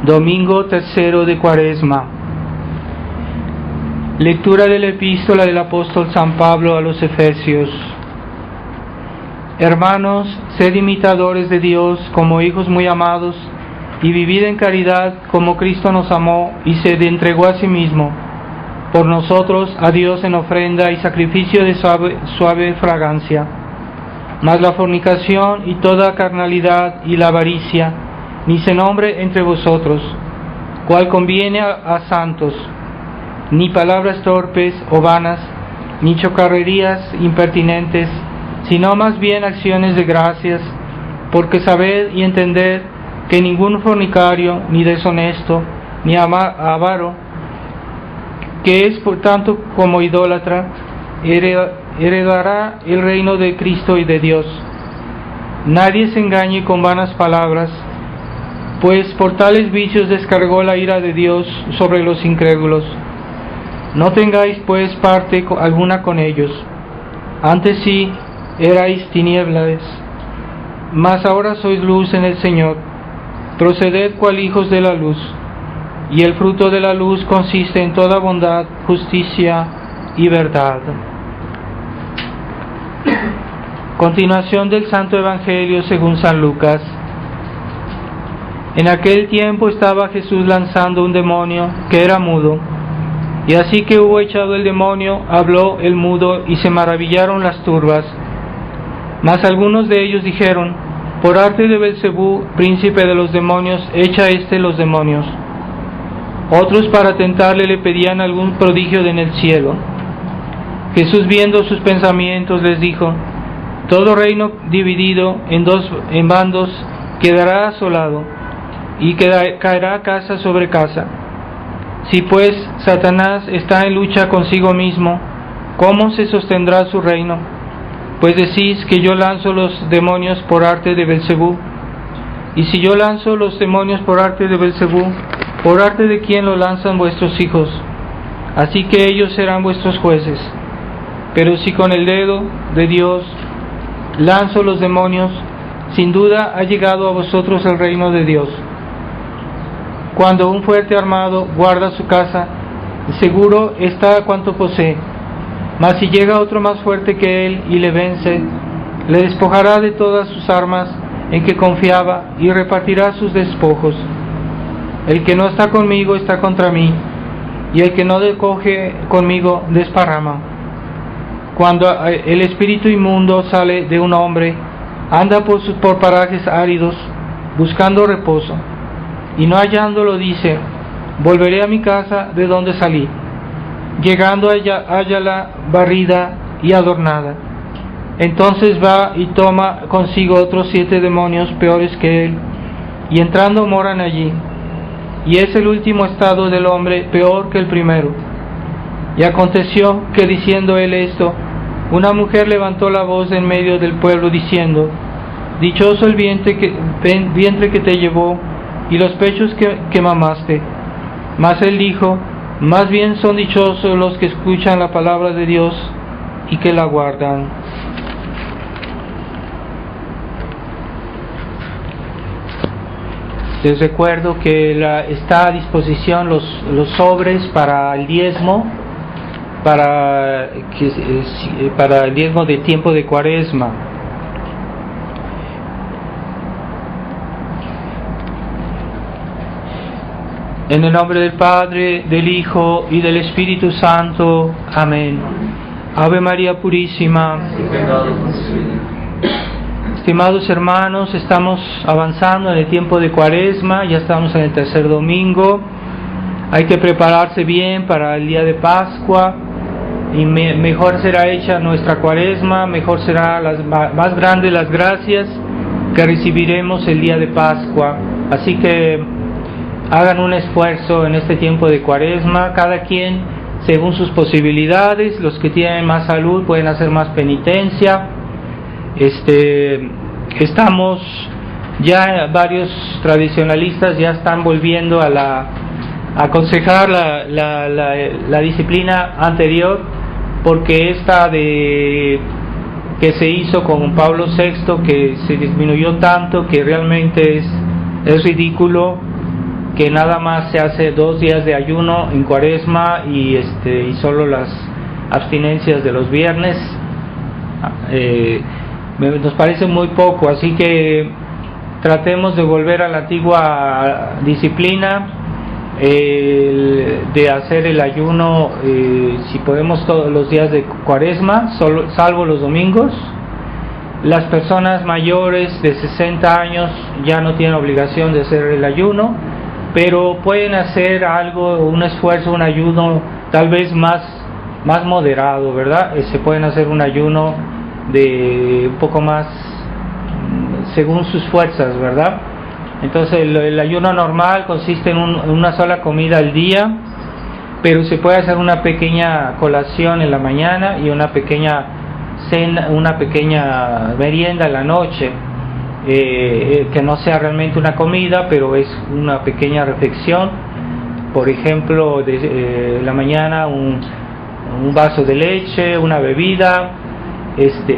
Domingo tercero de Cuaresma. Lectura de la epístola del apóstol San Pablo a los Efesios. Hermanos, sed imitadores de Dios como hijos muy amados, y vivid en caridad como Cristo nos amó y se entregó a sí mismo por nosotros a Dios en ofrenda y sacrificio de suave fragancia. Mas la fornicación y toda carnalidad y la avaricia ni se nombre entre vosotros, cual conviene a santos, ni palabras torpes o vanas, ni chocarrerías impertinentes, sino más bien acciones de gracias, porque sabed y entended que ningún fornicario, ni deshonesto, ni avaro, que es por tanto como idólatra, heredará el reino de Cristo y de Dios. Nadie se engañe con vanas palabras, pues por tales vicios descargó la ira de Dios sobre los incrédulos. No tengáis pues parte alguna con ellos. Antes sí erais tinieblas, mas ahora sois luz en el Señor. Proceded cual hijos de la luz, y el fruto de la luz consiste en toda bondad, justicia y verdad. Continuación del Santo Evangelio según San Lucas. En aquel tiempo estaba Jesús lanzando un demonio que era mudo, y así que hubo echado el demonio, habló el mudo, y se maravillaron las turbas. Mas algunos de ellos dijeron: por arte de Belcebú, príncipe de los demonios, echa los demonios. Otros, para tentarle, le pedían algún prodigio en el cielo. Jesús, viendo sus pensamientos, les dijo: todo reino dividido en bandos quedará asolado, y caerá casa sobre casa. Si pues Satanás está en lucha consigo mismo, ¿cómo se sostendrá su reino? Pues decís que yo lanzo los demonios por arte de Belcebú. Y si yo lanzo los demonios por arte de Belcebú, ¿por arte de quién lo lanzan vuestros hijos? Así que ellos serán vuestros jueces. Pero si con el dedo de Dios lanzo los demonios, sin duda ha llegado a vosotros el reino de Dios. Cuando un fuerte armado guarda su casa, seguro está cuanto posee. Mas si llega otro más fuerte que él y le vence, le despojará de todas sus armas en que confiaba y repartirá sus despojos. El que no está conmigo está contra mí, y el que no coge conmigo desparrama. Cuando el espíritu inmundo sale de un hombre, anda por parajes áridos, buscando reposo, y no hallándolo dice: volveré a mi casa de donde salí. Llegando hállala barrida y adornada. Entonces va y toma consigo otros 7 demonios peores que él, y entrando moran allí. Y es el último estado del hombre peor que el primero. Y aconteció que, diciendo él esto, una mujer levantó la voz en medio del pueblo diciendo: dichoso el vientre que te llevó y los pechos que mamaste. Mas él dijo: más bien son dichosos los que escuchan la palabra de Dios y que la guardan. Les recuerdo que está a disposición los sobres para el diezmo, para el diezmo de tiempo de Cuaresma. En el nombre del Padre, del Hijo y del Espíritu Santo. Amén. Ave María Purísima. Estimados hermanos, estamos avanzando en el tiempo de Cuaresma, ya estamos en el tercer domingo. Hay que prepararse bien para el día de Pascua, y mejor será hecha nuestra Cuaresma, mejor será más grandes las gracias que recibiremos el día de Pascua. Así que hagan un esfuerzo en este tiempo de Cuaresma, cada quien según sus posibilidades. Los que tienen más salud pueden hacer más penitencia. Estamos ya, varios tradicionalistas ya están volviendo a aconsejar la disciplina anterior, porque esta que se hizo con Pablo VI, que se disminuyó tanto que realmente es ridículo que nada más se hace 2 días de ayuno en Cuaresma y solo las abstinencias de los viernes. Nos parece muy poco, así que tratemos de volver a la antigua disciplina de hacer el ayuno, si podemos, todos los días de Cuaresma, salvo los domingos. Las personas mayores de 60 años ya no tienen obligación de hacer el ayuno, pero pueden hacer algo, un esfuerzo, un ayuno tal vez más moderado, ¿verdad? Se pueden hacer un ayuno de un poco más según sus fuerzas, ¿verdad? Entonces el ayuno normal consiste en una sola comida al día, pero se puede hacer una pequeña colación en la mañana y una pequeña cena, una pequeña merienda en la noche, que no sea realmente una comida, pero es una pequeña reflexión. Por ejemplo, la mañana un vaso de leche, una bebida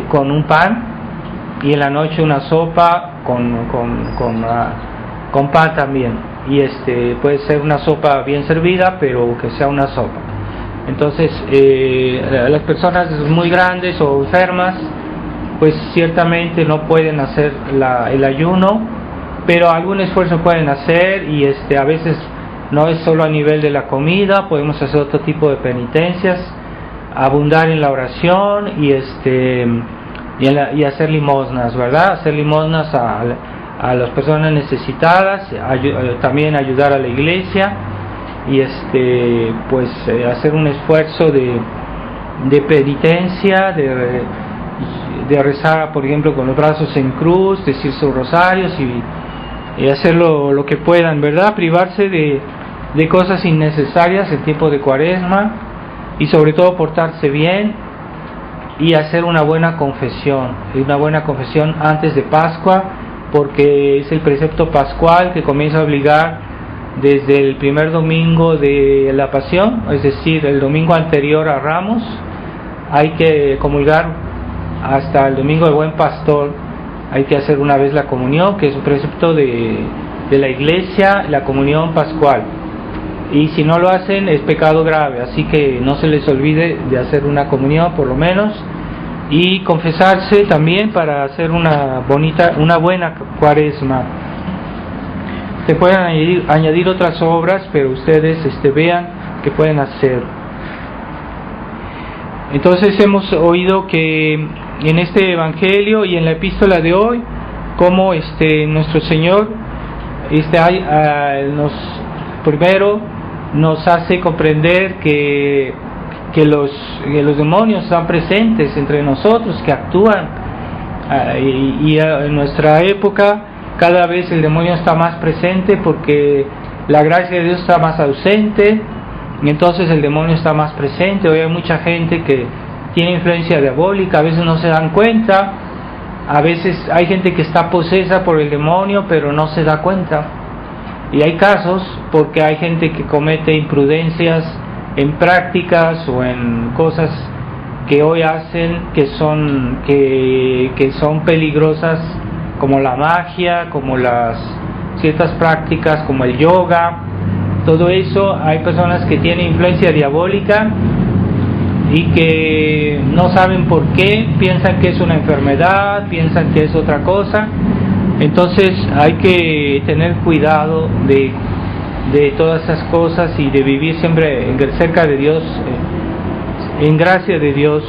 con un pan, y en la noche una sopa con pan también, y puede ser una sopa bien servida, pero que sea una sopa. Entonces las personas muy grandes o enfermas pues ciertamente no pueden hacer el ayuno, pero algún esfuerzo pueden hacer, y a veces no es solo a nivel de la comida, podemos hacer otro tipo de penitencias, abundar en la oración y hacer limosnas, ¿verdad? Hacer limosnas a las personas necesitadas, también ayudar a la iglesia, y hacer un esfuerzo de penitencia, de rezar, por ejemplo, con los brazos en cruz, decir sus rosarios y hacer lo que puedan, ¿verdad? Privarse de cosas innecesarias en tiempo de Cuaresma, y sobre todo portarse bien y hacer una buena confesión antes de Pascua, porque es el precepto pascual que comienza a obligar desde el primer domingo de la Pasión, es decir, el domingo anterior a Ramos. Hay que comulgar hasta el domingo del Buen Pastor, hay que hacer una vez la comunión, que es un precepto de la iglesia, la comunión pascual, y si no lo hacen es pecado grave, así que no se les olvide de hacer una comunión por lo menos, y confesarse también para hacer una buena Cuaresma. Se pueden añadir otras obras, pero ustedes vean que pueden hacer. Entonces hemos oído que en este Evangelio y en la epístola de hoy, como nuestro Señor primero nos hace comprender que los demonios están presentes entre nosotros, que actúan, y en nuestra época cada vez el demonio está más presente porque la gracia de Dios está más ausente, y entonces el demonio está más presente. Hoy hay mucha gente que tiene influencia diabólica, a veces no se dan cuenta, a veces hay gente que está posesa por el demonio pero no se da cuenta, y hay casos porque hay gente que comete imprudencias en prácticas o en cosas que hoy hacen que son peligrosas, como la magia, como las ciertas prácticas como el yoga. Todo eso, hay personas que tienen influencia diabólica y que no saben por qué, piensan que es una enfermedad, piensan que es otra cosa. Entonces hay que tener cuidado de todas esas cosas y de vivir siempre cerca de Dios, en gracia de Dios.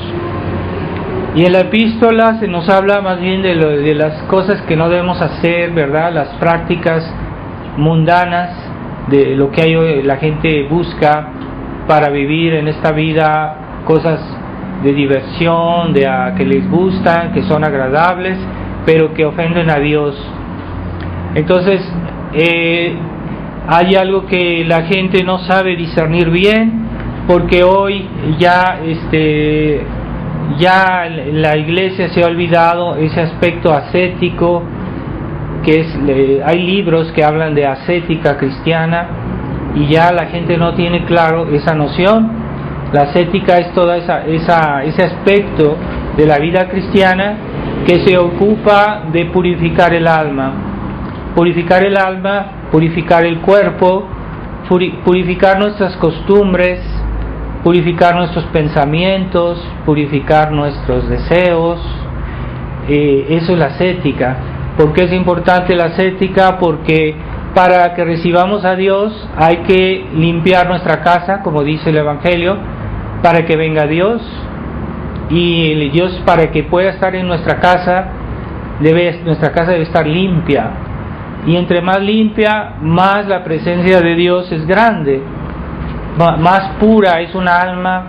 Y en la epístola se nos habla más bien de las cosas que no debemos hacer, ¿verdad? Las prácticas mundanas, de lo que la gente busca para vivir en esta vida, cosas de diversión, que les gustan, que son agradables, pero que ofenden a Dios. Entonces hay algo que la gente no sabe discernir bien, porque hoy ya la iglesia se ha olvidado ese aspecto ascético, hay libros que hablan de ascética cristiana, y ya la gente no tiene claro esa noción. La ascética es todo ese aspecto de la vida cristiana que se ocupa de purificar el alma purificar el cuerpo, purificar nuestras costumbres, purificar nuestros pensamientos, purificar nuestros deseos. Eso es la ascética. ¿Por qué es importante la ascética? Porque para que recibamos a Dios hay que limpiar nuestra casa, como dice el Evangelio, para que venga Dios. Y Dios, para que pueda estar en nuestra casa, nuestra casa debe estar limpia. Y entre más limpia, más la presencia de Dios es grande. Más pura es una alma,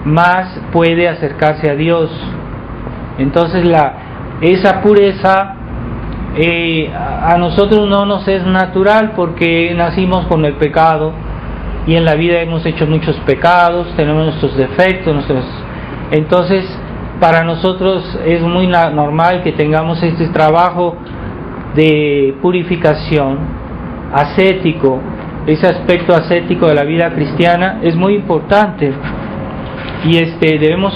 más puede acercarse a Dios. Entonces esa pureza a nosotros no nos es natural, porque nacimos con el pecado y en la vida hemos hecho muchos pecados, tenemos nuestros defectos, entonces para nosotros es muy normal que tengamos este trabajo de purificación ascético. Ese aspecto ascético de la vida cristiana es muy importante, y debemos,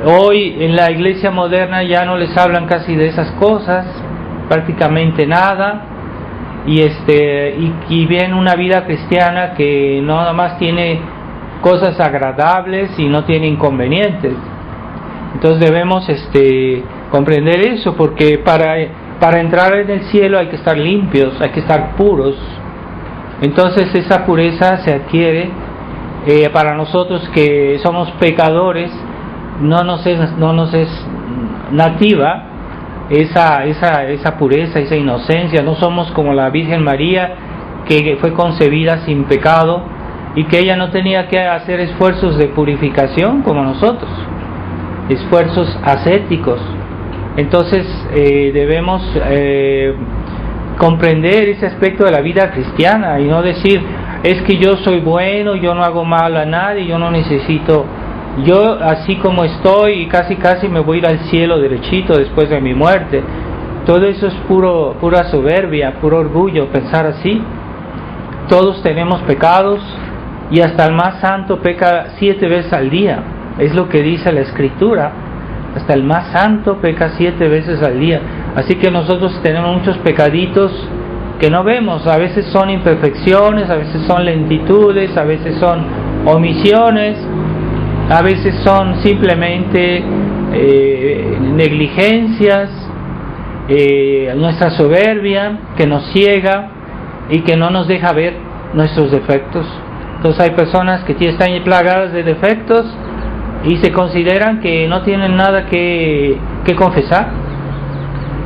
hoy en la iglesia moderna ya no les hablan casi de esas cosas, prácticamente nada, y ven una vida cristiana que no nada más tiene cosas agradables y no tiene inconvenientes. Entonces debemos comprender eso, porque para entrar en el cielo hay que estar limpios, hay que estar puros. Entonces esa pureza se adquiere para nosotros que somos pecadores. No nos es nativa esa pureza, esa inocencia. No somos como la Virgen María, que fue concebida sin pecado y que ella no tenía que hacer esfuerzos de purificación como nosotros, esfuerzos ascéticos. Entonces debemos comprender ese aspecto de la vida cristiana y no decir, es que yo soy bueno, yo no hago mal a nadie, yo no necesito, yo así como estoy casi me voy a ir al cielo derechito después de mi muerte. Todo eso es pura soberbia, puro orgullo pensar así. Todos tenemos pecados y hasta el más santo peca 7 veces al día, es lo que dice la Escritura. Hasta el más santo peca 7 veces al día. Así que nosotros tenemos muchos pecaditos que no vemos. A veces son imperfecciones, a veces son lentitudes, a veces son omisiones, a veces son simplemente negligencias, nuestra soberbia que nos ciega y que no nos deja ver nuestros defectos. Entonces hay personas que están plagadas de defectos y se consideran que no tienen nada que confesar.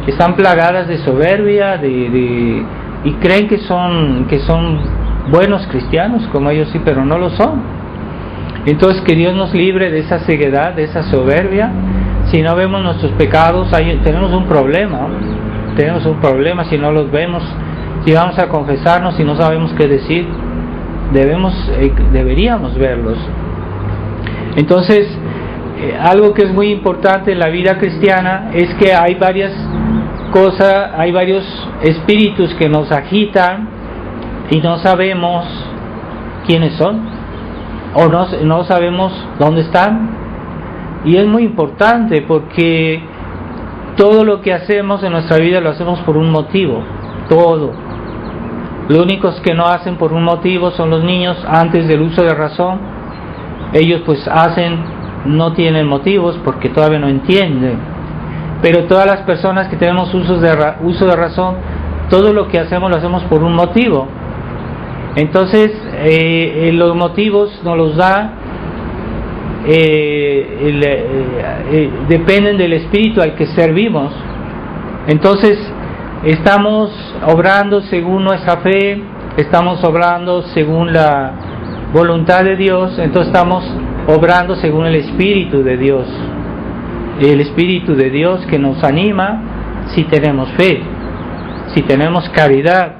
Están plagadas de soberbia, y creen que son buenos cristianos, como ellos sí, pero no lo son. Entonces que Dios nos libre de esa ceguedad, de esa soberbia. Si no vemos nuestros pecados, tenemos un problema si no los vemos. Si vamos a confesarnos y no sabemos qué decir, deberíamos verlos. Entonces, algo que es muy importante en la vida cristiana es que hay varias cosas, hay varios espíritus que nos agitan y no sabemos quiénes son, o no sabemos dónde están. Y es muy importante porque todo lo que hacemos en nuestra vida lo hacemos por un motivo, todo. Los únicos que no hacen por un motivo son los niños antes del uso de razón. Ellos pues no tienen motivos porque todavía no entienden. Pero todas las personas que tenemos uso de razón, todo lo que hacemos lo hacemos por un motivo. Entonces los motivos nos los da, dependen del espíritu al que servimos. Entonces estamos obrando según nuestra fe, estamos obrando según la voluntad de Dios, entonces estamos obrando según el Espíritu de Dios. El Espíritu de Dios que nos anima si tenemos fe, si tenemos caridad.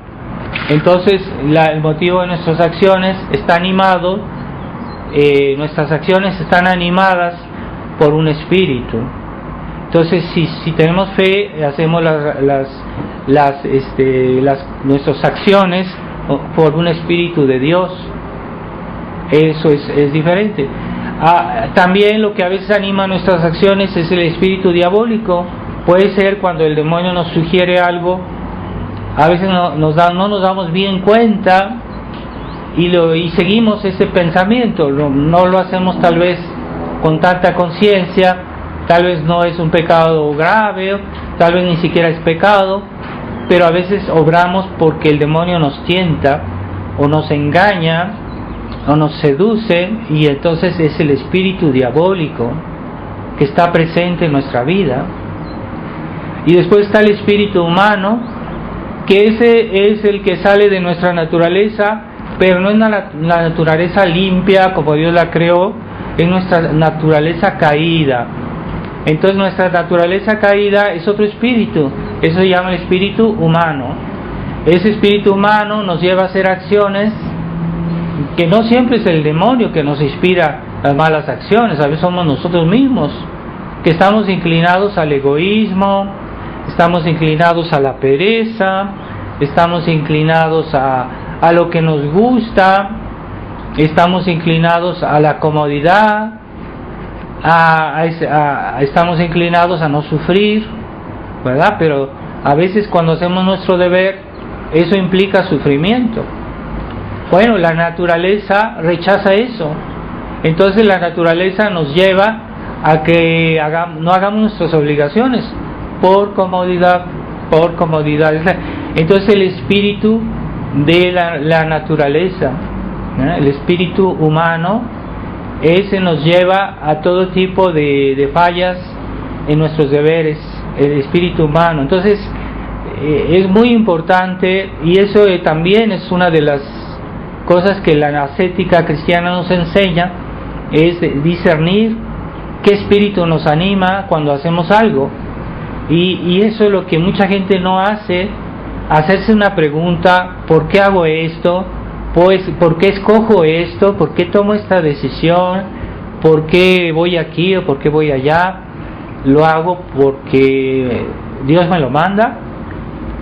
Entonces el motivo de nuestras acciones está animado, nuestras acciones están animadas por un espíritu. Entonces si tenemos fe, hacemos nuestras acciones por un espíritu de Dios. Eso es diferente. También lo que a veces anima nuestras acciones es el espíritu diabólico. Puede ser cuando el demonio nos sugiere algo a veces no nos damos bien cuenta y seguimos ese pensamiento, no lo hacemos tal vez con tanta conciencia, tal vez no es un pecado grave, tal vez ni siquiera es pecado, pero a veces obramos porque el demonio nos tienta o nos engaña o nos seduce, y entonces es el espíritu diabólico que está presente en nuestra vida. Y después está el espíritu humano, que ese es el que sale de nuestra naturaleza, pero no es la naturaleza limpia como Dios la creó, es nuestra naturaleza caída. Entonces nuestra naturaleza caída es otro espíritu, eso se llama el espíritu humano. Ese espíritu humano nos lleva a hacer acciones que no siempre es el demonio que nos inspira las malas acciones, a veces somos nosotros mismos, que estamos inclinados al egoísmo, estamos inclinados a la pereza, estamos inclinados a lo que nos gusta, estamos inclinados a la comodidad, estamos inclinados a no sufrir, ¿verdad? Pero a veces cuando hacemos nuestro deber, eso implica sufrimiento. Bueno, la naturaleza rechaza eso. Entonces la naturaleza nos lleva a que no hagamos nuestras obligaciones por comodidad. Entonces el espíritu de la naturaleza, el espíritu humano, ese nos lleva a todo tipo de fallas en nuestros deberes, el espíritu humano. Entonces es muy importante, y eso también es una de las cosas que la ascética cristiana nos enseña, es discernir qué espíritu nos anima cuando hacemos algo. Y eso es lo que mucha gente no hace, hacerse una pregunta: ¿por qué hago esto? Pues, ¿por qué escojo esto? ¿Por qué tomo esta decisión? ¿Por qué voy aquí o por qué voy allá? ¿Lo hago porque Dios me lo manda?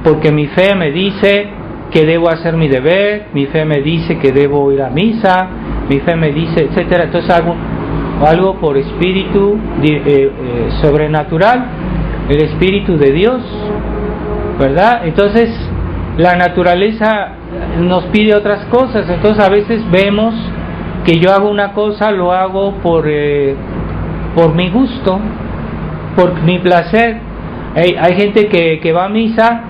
¿Porque mi fe me dice que debo hacer mi deber? ¿Mi fe me dice que debo ir a misa? ¿Mi fe me dice, etcétera? Entonces hago algo por espíritu sobrenatural, el espíritu de Dios, ¿verdad? Entonces la naturaleza nos pide otras cosas. Entonces a veces vemos que yo hago una cosa, lo hago por mi gusto, por mi placer. Hay gente que va a misa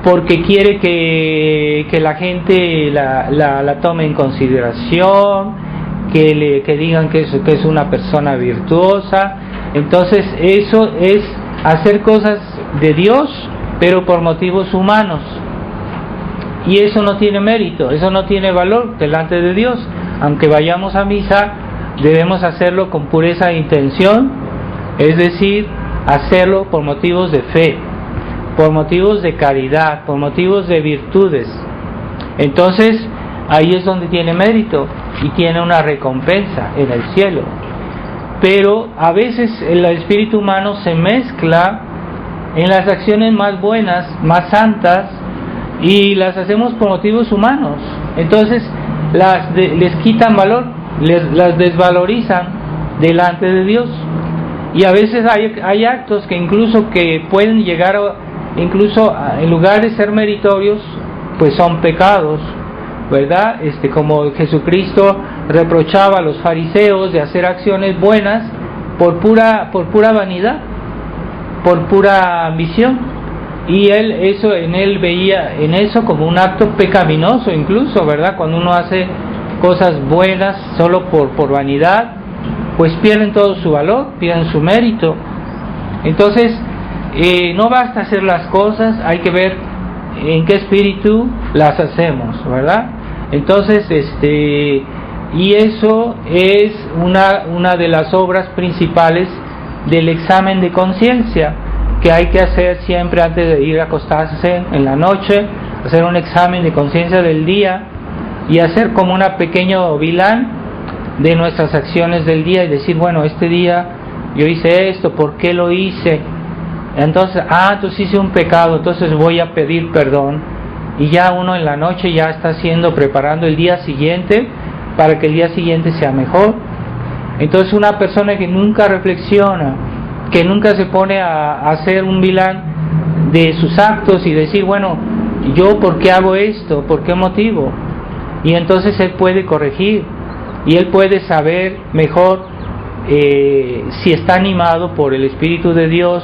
porque quiere que la gente la tome en consideración, que digan que es una persona virtuosa. Entonces eso es hacer cosas de Dios, pero por motivos humanos, y eso no tiene mérito, eso no tiene valor delante de Dios. Aunque vayamos a misa, debemos hacerlo con pureza de intención, es decir, hacerlo por motivos de fe, por motivos de caridad, por motivos de virtudes. Entonces ahí es donde tiene mérito y tiene una recompensa en el cielo. Pero a veces el espíritu humano se mezcla en las acciones más buenas, más santas, y las hacemos por motivos humanos. Entonces les quitan valor, las desvalorizan delante de Dios. Y a veces hay actos que incluso que pueden llegar incluso en lugar de ser meritorios, pues son pecados, ¿verdad? Como Jesucristo reprochaba a los fariseos de hacer acciones buenas por pura vanidad, por pura ambición, y él veía en eso como un acto pecaminoso incluso, ¿verdad? Cuando uno hace cosas buenas solo por vanidad, pues pierden todo su valor, pierden su mérito. Entonces no basta hacer las cosas, hay que ver en qué espíritu las hacemos, ¿verdad? Entonces y eso es una de las obras principales del examen de conciencia que hay que hacer siempre antes de ir a acostarse en la noche, hacer un examen de conciencia del día y hacer como una pequeño vilán de nuestras acciones del día y decir, bueno, este día yo hice esto, ¿por qué lo hice? Entonces hice un pecado, entonces voy a pedir perdón. Y ya uno en la noche ya está preparando el día siguiente para que el día siguiente sea mejor. Entonces una persona que nunca reflexiona, que nunca se pone a hacer un vilán de sus actos y decir, bueno, ¿yo por qué hago esto? ¿Por qué motivo? Y entonces él puede corregir y él puede saber mejor si está animado por el Espíritu de Dios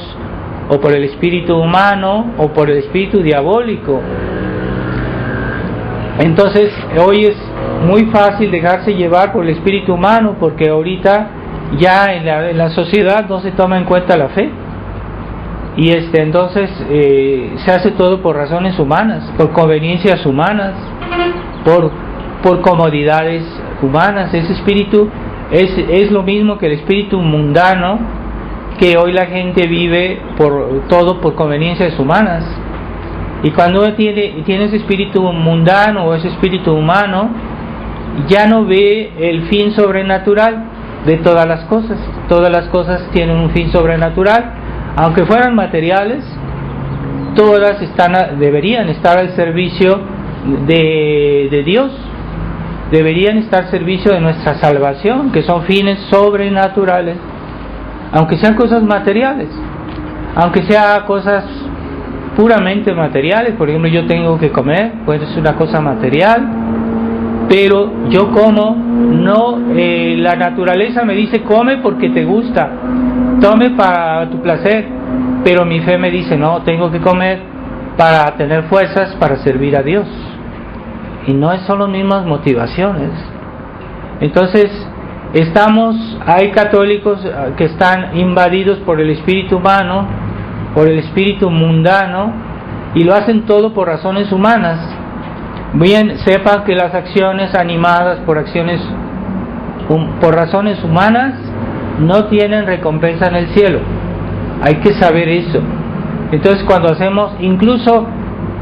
o por el espíritu humano o por el espíritu diabólico. Entonces hoy es muy fácil dejarse llevar por el espíritu humano, porque ahorita ya en la sociedad no se toma en cuenta la fe, y entonces se hace todo por razones humanas, por conveniencias humanas, por comodidades humanas. Ese espíritu es lo mismo que el espíritu mundano, que hoy la gente vive por conveniencias humanas. Y cuando uno tiene ese espíritu mundano o ese espíritu humano, ya no ve el fin sobrenatural de todas las cosas. Todas las cosas tienen un fin sobrenatural, aunque fueran materiales. Todas deberían estar al servicio de Dios, deberían estar al servicio de nuestra salvación, que son fines sobrenaturales, aunque sean cosas materiales, aunque sean cosas puramente materiales. Por ejemplo, yo tengo que comer, puede ser una cosa material, pero yo como, no, la naturaleza me dice come porque te gusta, tome para tu placer, pero mi fe me dice no, tengo que comer para tener fuerzas para servir a Dios, y no son las mismas motivaciones. Entonces hay católicos que están invadidos por el espíritu humano, por el espíritu mundano, y lo hacen todo por razones humanas. Bien, sepan que las acciones animadas por razones humanas no tienen recompensa en el cielo. Hay que saber eso. Entonces, cuando hacemos, incluso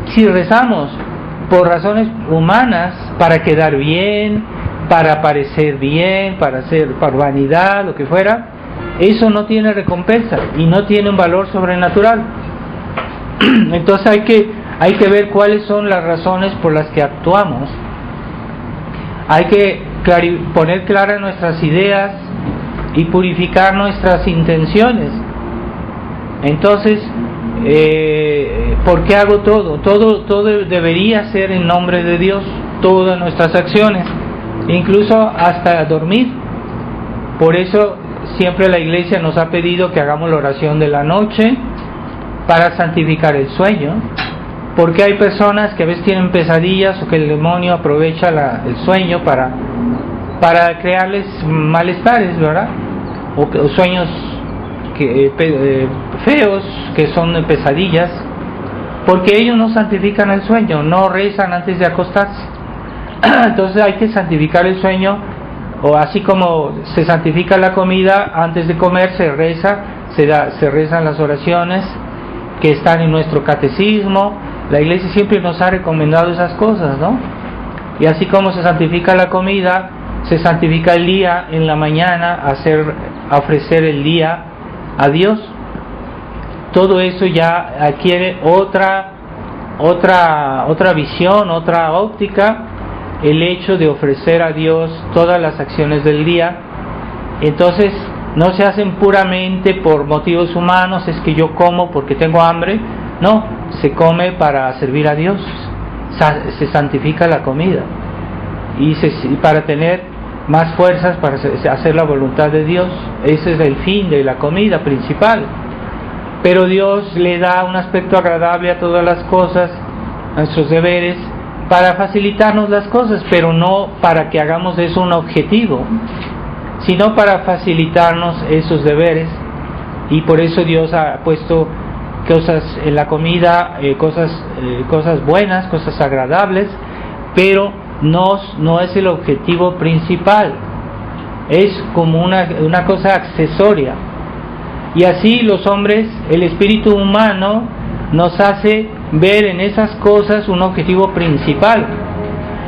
si rezamos por razones humanas, para quedar bien, para parecer bien, para vanidad, lo que fuera, eso no tiene recompensa y no tiene un valor sobrenatural. Entonces hay que ver cuáles son las razones por las que actuamos. Hay que poner claras nuestras ideas y purificar nuestras intenciones. Entonces, ¿por qué hago todo? Todo debería ser en nombre de Dios, todas nuestras acciones, incluso hasta dormir. Por eso siempre la Iglesia nos ha pedido que hagamos la oración de la noche para santificar el sueño, porque hay personas que a veces tienen pesadillas, o que el demonio aprovecha el sueño para crearles malestares, ¿verdad? O sueños feos, que son pesadillas, porque ellos no santifican el sueño, no rezan antes de acostarse. Entonces hay que santificar el sueño, o así como se santifica la comida, antes de comer se reza, se rezan las oraciones que están en nuestro catecismo. La Iglesia siempre nos ha recomendado esas cosas, ¿no? Y así como se santifica la comida, se santifica el día en la mañana, ofrecer el día a Dios. Todo eso ya adquiere otra visión, otra óptica, el hecho de ofrecer a Dios todas las acciones del día. Entonces no se hacen puramente por motivos humanos, es que yo como porque tengo hambre. No, se come para servir a Dios, se santifica la comida y para tener más fuerzas para hacer la voluntad de Dios. Ese es el fin de la comida principal. Pero Dios le da un aspecto agradable a todas las cosas, a nuestros deberes, para facilitarnos las cosas, pero no para que hagamos eso un objetivo, sino para facilitarnos esos deberes. Y por eso Dios ha puesto cosas en la comida, cosas buenas, cosas agradables, pero no es el objetivo principal, es como una cosa accesoria. Y así los hombres, el espíritu humano nos hace ver en esas cosas un objetivo principal.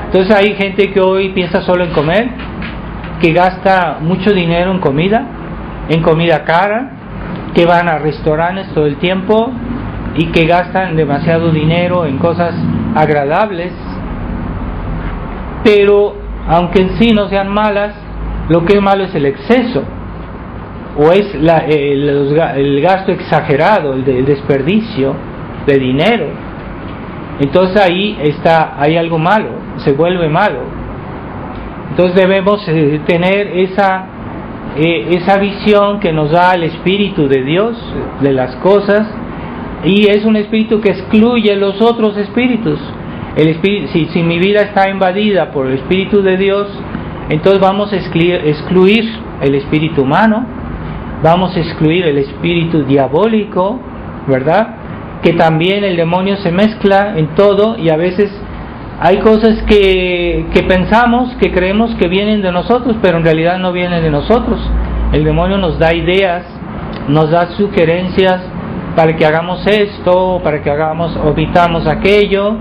Entonces hay gente que hoy piensa solo en comer, que gasta mucho dinero en comida cara, que van a restaurantes todo el tiempo y que gastan demasiado dinero en cosas agradables. Pero aunque en sí no sean malas, lo que es malo es el exceso, o es el gasto exagerado, el desperdicio de dinero. entonces ahí hay algo malo, se vuelve malo. Entonces debemos tener esa visión que nos da el Espíritu de Dios de las cosas, y es un espíritu que excluye los otros espíritus. Si mi vida está invadida por el Espíritu de Dios, entonces vamos a excluir el espíritu humano, vamos a excluir el espíritu diabólico, ¿verdad? Que también el demonio se mezcla en todo, y a veces hay cosas que pensamos, que creemos que vienen de nosotros, pero en realidad no vienen de nosotros. El demonio nos da ideas, nos da sugerencias para que hagamos esto, para que omitamos aquello,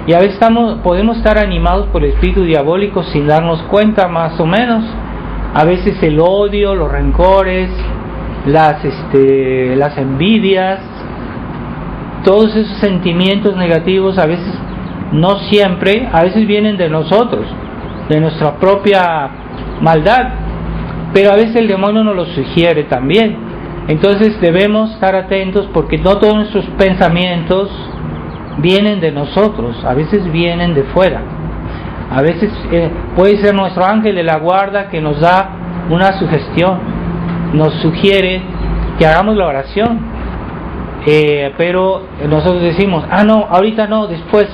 y a veces podemos estar animados por el espíritu diabólico sin darnos cuenta, más o menos. A veces el odio, los rencores, las envidias, todos esos sentimientos negativos, a veces, no siempre, a veces vienen de nosotros, de nuestra propia maldad, pero a veces el demonio nos lo sugiere también. Entonces debemos estar atentos, porque no todos nuestros pensamientos vienen de nosotros, a veces vienen de fuera. A veces puede ser nuestro ángel de la guarda que nos da una sugestión, nos sugiere que hagamos la oración, pero nosotros decimos, no, ahorita no, después,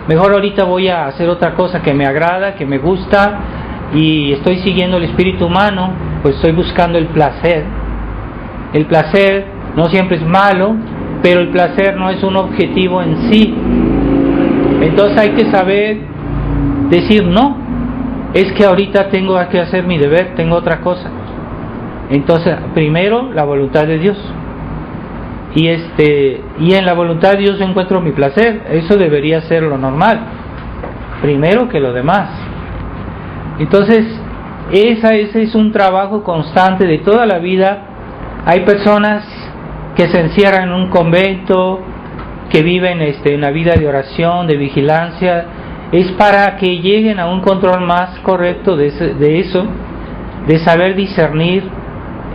mejor ahorita voy a hacer otra cosa que me agrada, que me gusta, y estoy siguiendo el espíritu humano, pues estoy buscando el placer. El placer no siempre es malo, pero el placer no es un objetivo en sí. Entonces hay que saber decir no, es que ahorita tengo que hacer mi deber, tengo otra cosa. Entonces primero la voluntad de Dios, y en la voluntad de Dios encuentro mi placer. Eso debería ser lo normal, primero que lo demás. Entonces ese es un trabajo constante de toda la vida. Hay personas que se encierran en un convento, que viven una vida de oración, de vigilancia. Es para que lleguen a un control más correcto de eso, de saber discernir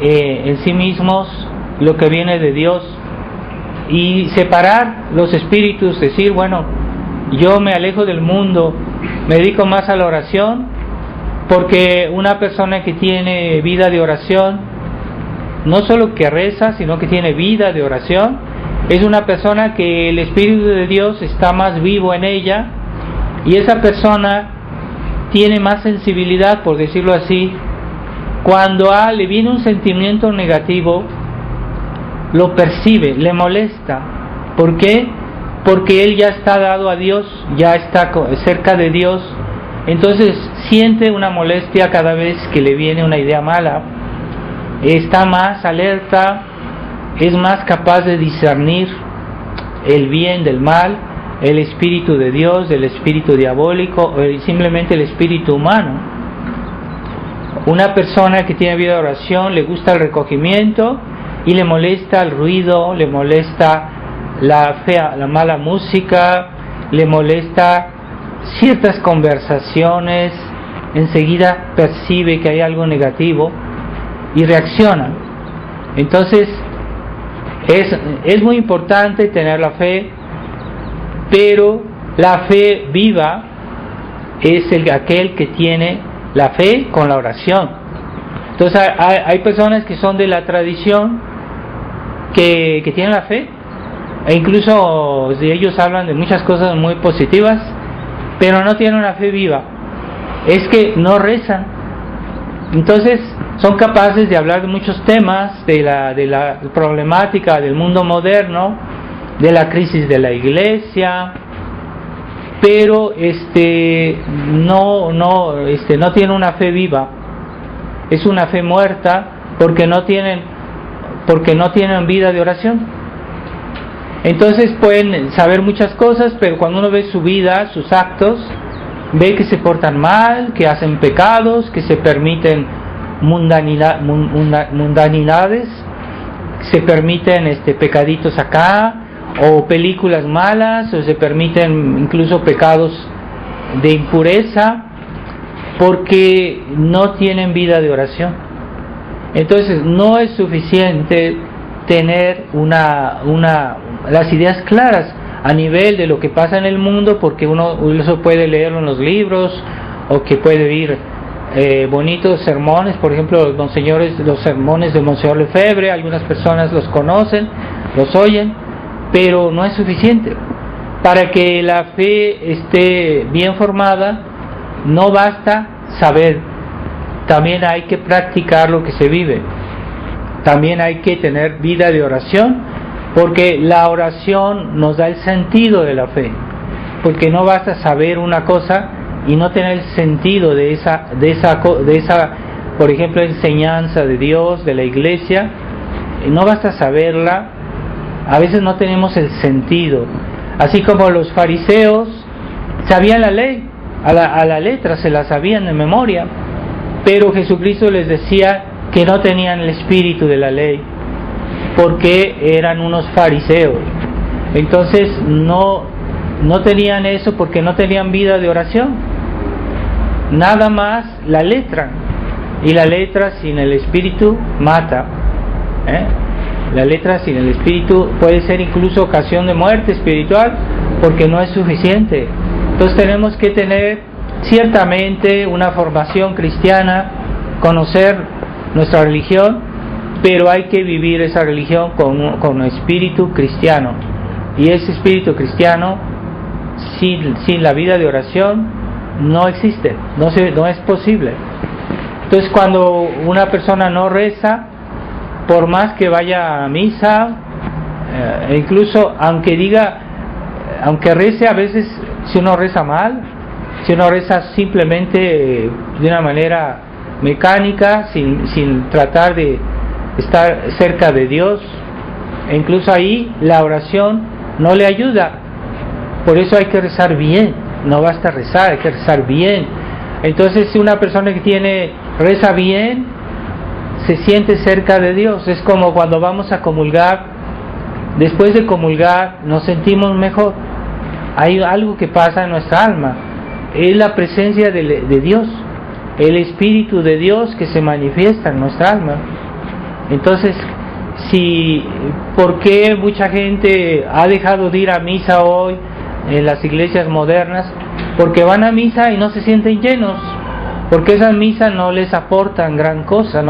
en sí mismos lo que viene de Dios, y separar los espíritus, decir, bueno, yo me alejo del mundo, me dedico más a la oración, porque una persona que tiene vida de oración, no solo que reza, sino que tiene vida de oración, es una persona que el Espíritu de Dios está más vivo en ella, y esa persona tiene más sensibilidad, por decirlo así. Cuando le viene un sentimiento negativo, lo percibe, le molesta. ¿Por qué? Porque él ya está dado a Dios, ya está cerca de Dios, entonces siente una molestia cada vez que le viene una idea mala, está más alerta, es más capaz de discernir el bien del mal, el espíritu de Dios, del espíritu diabólico, o simplemente el espíritu humano. Una persona que tiene vida de oración le gusta el recogimiento y le molesta el ruido, le molesta la mala música, le molesta ciertas conversaciones, enseguida percibe que hay algo negativo y reacciona. Entonces es muy importante tener la fe, pero la fe viva es aquel que tiene la fe con la oración. Entonces hay personas que son de la tradición que tienen la fe, e incluso ellos hablan de muchas cosas muy positivas, pero no tienen una fe viva, es que no rezan. Entonces son capaces de hablar de muchos temas, de la problemática del mundo moderno, de la crisis de la iglesia, pero no tienen una fe viva, es una fe muerta, porque no tienen vida de oración. Entonces pueden saber muchas cosas, pero cuando uno ve su vida, sus actos, ve que se portan mal, que hacen pecados, que se permiten mundanidades, se permiten pecaditos acá, o películas malas, o se permiten incluso pecados de impureza, porque no tienen vida de oración. Entonces no es suficiente tener las ideas claras. a nivel de lo que pasa en el mundo, porque uno eso puede leerlo en los libros, o que puede oír bonitos sermones, por ejemplo los sermones de Monseñor Lefebvre, algunas personas los conocen, los oyen, pero no es suficiente. Para que la fe esté bien formada, no basta saber, también hay que practicar lo que se vive, también hay que tener vida de oración, porque la oración nos da el sentido de la fe, porque no basta saber una cosa y no tener el sentido de esa, por ejemplo, enseñanza de Dios, de la iglesia. No basta saberla, a veces no tenemos el sentido. Así como los fariseos sabían la ley, a la letra se la sabían de memoria, pero Jesucristo les decía que no tenían el espíritu de la ley, porque eran unos fariseos. Entonces no tenían eso porque no tenían vida de oración. Nada más la letra, y la letra sin el espíritu mata. La letra sin el espíritu puede ser incluso ocasión de muerte espiritual, porque no es suficiente. Entonces tenemos que tener ciertamente una formación cristiana, conocer nuestra religión, pero hay que vivir esa religión con espíritu cristiano, y ese espíritu cristiano sin la vida de oración no existe, no es posible. Entonces cuando una persona no reza, por más que vaya a misa, incluso aunque rece, a veces si uno reza mal, si uno reza simplemente de una manera mecánica, sin tratar de estar cerca de Dios, e incluso ahí la oración no le ayuda. Por eso hay que rezar bien, no basta rezar, hay que rezar bien. Entonces si una persona que reza bien, se siente cerca de Dios. Es como cuando vamos a comulgar, después de comulgar nos sentimos mejor. Hay algo que pasa en nuestra alma, es la presencia de Dios, el Espíritu de Dios que se manifiesta en nuestra alma. Entonces, ¿por qué mucha gente ha dejado de ir a misa hoy en las iglesias modernas? Porque van a misa y no se sienten llenos, porque esas misas no les aportan gran cosa,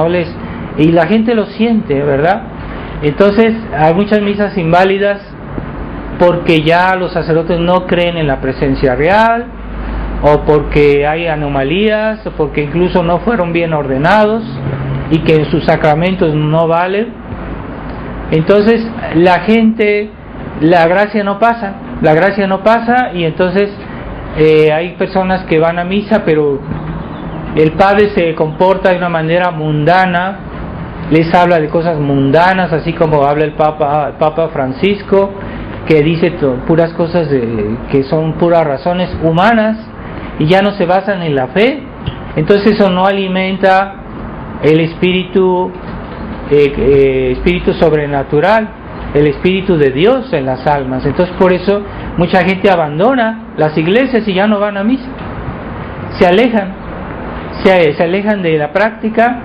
y la gente lo siente, ¿verdad? Entonces hay muchas misas inválidas porque ya los sacerdotes no creen en la presencia real, o porque hay anomalías, o porque incluso no fueron bien ordenados y que sus sacramentos no valen. Entonces la gracia no pasa, y entonces hay personas que van a misa, pero el padre se comporta de una manera mundana, les habla de cosas mundanas, así como habla el Papa Francisco, que dice puras cosas que son puras razones humanas, y ya no se basan en la fe. Entonces eso no alimenta el espíritu sobrenatural, el espíritu de Dios en las almas. Entonces por eso mucha gente abandona las iglesias y ya no van a misa, se alejan de la práctica,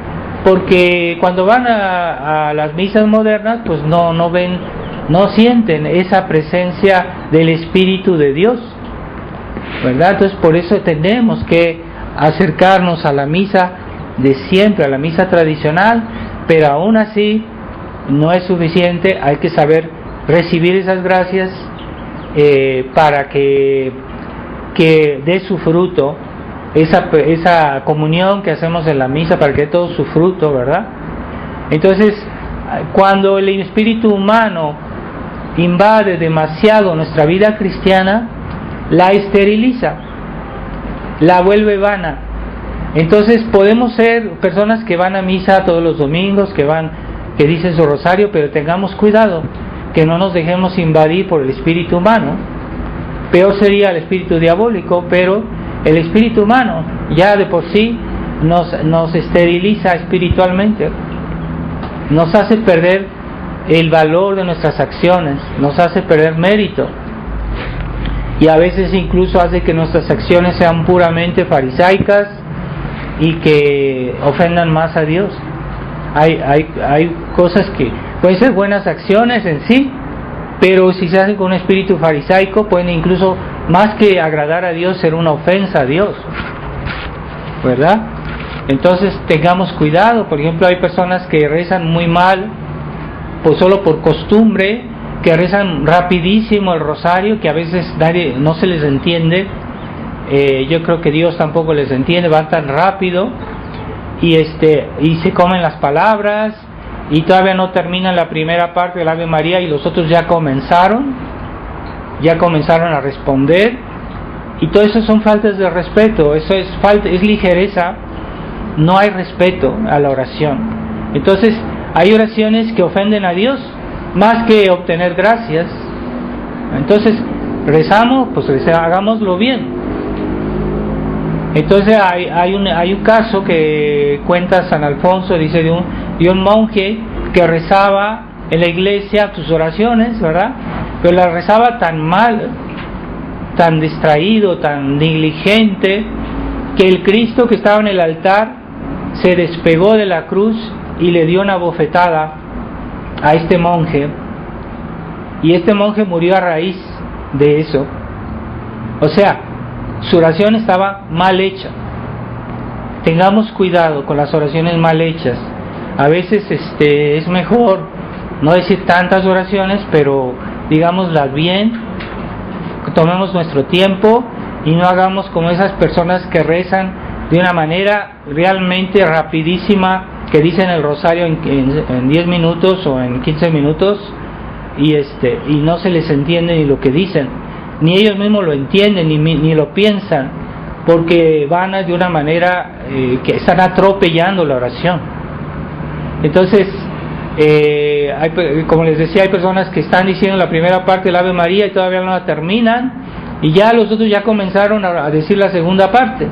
porque cuando van a las misas modernas pues no sienten esa presencia del Espíritu de Dios, ¿verdad? Entonces por eso tenemos que acercarnos a la misa de siempre, a la misa tradicional, pero aún así no es suficiente. Hay que saber recibir esas gracias para que dé su fruto, esa comunión que hacemos en la misa, para que dé todo su fruto, ¿verdad? Entonces, cuando el espíritu humano invade demasiado nuestra vida cristiana, la esteriliza, la vuelve vana. Entonces podemos ser personas que van a misa todos los domingos, que dicen su rosario, pero tengamos cuidado que no nos dejemos invadir por el espíritu humano. Peor sería el espíritu diabólico, pero el espíritu humano ya de por sí nos esteriliza espiritualmente, nos hace perder el valor de nuestras acciones, nos hace perder mérito, y a veces incluso hace que nuestras acciones sean puramente farisaicas y que ofendan más a Dios. Hay cosas que pueden ser buenas acciones en sí, pero si se hace con un espíritu farisaico, pueden incluso, más que agradar a Dios, ser una ofensa a Dios, ¿verdad? Entonces tengamos cuidado. Por ejemplo, hay personas que rezan muy mal, pues solo por costumbre, que rezan rapidísimo el rosario, que a veces no se les entiende. Yo creo que Dios tampoco les entiende, van tan rápido y se comen las palabras y todavía no terminan la primera parte del Ave María y los otros ya comenzaron a responder, y todo eso son faltas de respeto, eso es ligereza, no hay respeto a la oración. Entonces hay oraciones que ofenden a Dios más que obtener gracias. Entonces rezamos, pues hagámoslo bien. Entonces hay un caso que cuenta San Alfonso, dice de un monje que rezaba en la iglesia sus oraciones, ¿verdad? Pero las rezaba tan mal, tan distraído, tan negligente, que el Cristo que estaba en el altar se despegó de la cruz y le dio una bofetada a este monje, y este monje murió a raíz de eso. O sea, su oración estaba mal hecha. Tengamos cuidado con las oraciones mal hechas. A veces es mejor no decir tantas oraciones, pero digámoslas bien, tomemos nuestro tiempo y no hagamos como esas personas que rezan de una manera realmente rapidísima, que dicen el rosario en 10 minutos o en 15 minutos y no se les entiende ni lo que dicen, ni ellos mismos lo entienden ni lo piensan, porque van de una manera que están atropellando la oración. Entonces, como les decía, hay personas que están diciendo la primera parte del Ave María y todavía no la terminan, y ya los otros ya comenzaron a decir la segunda parte,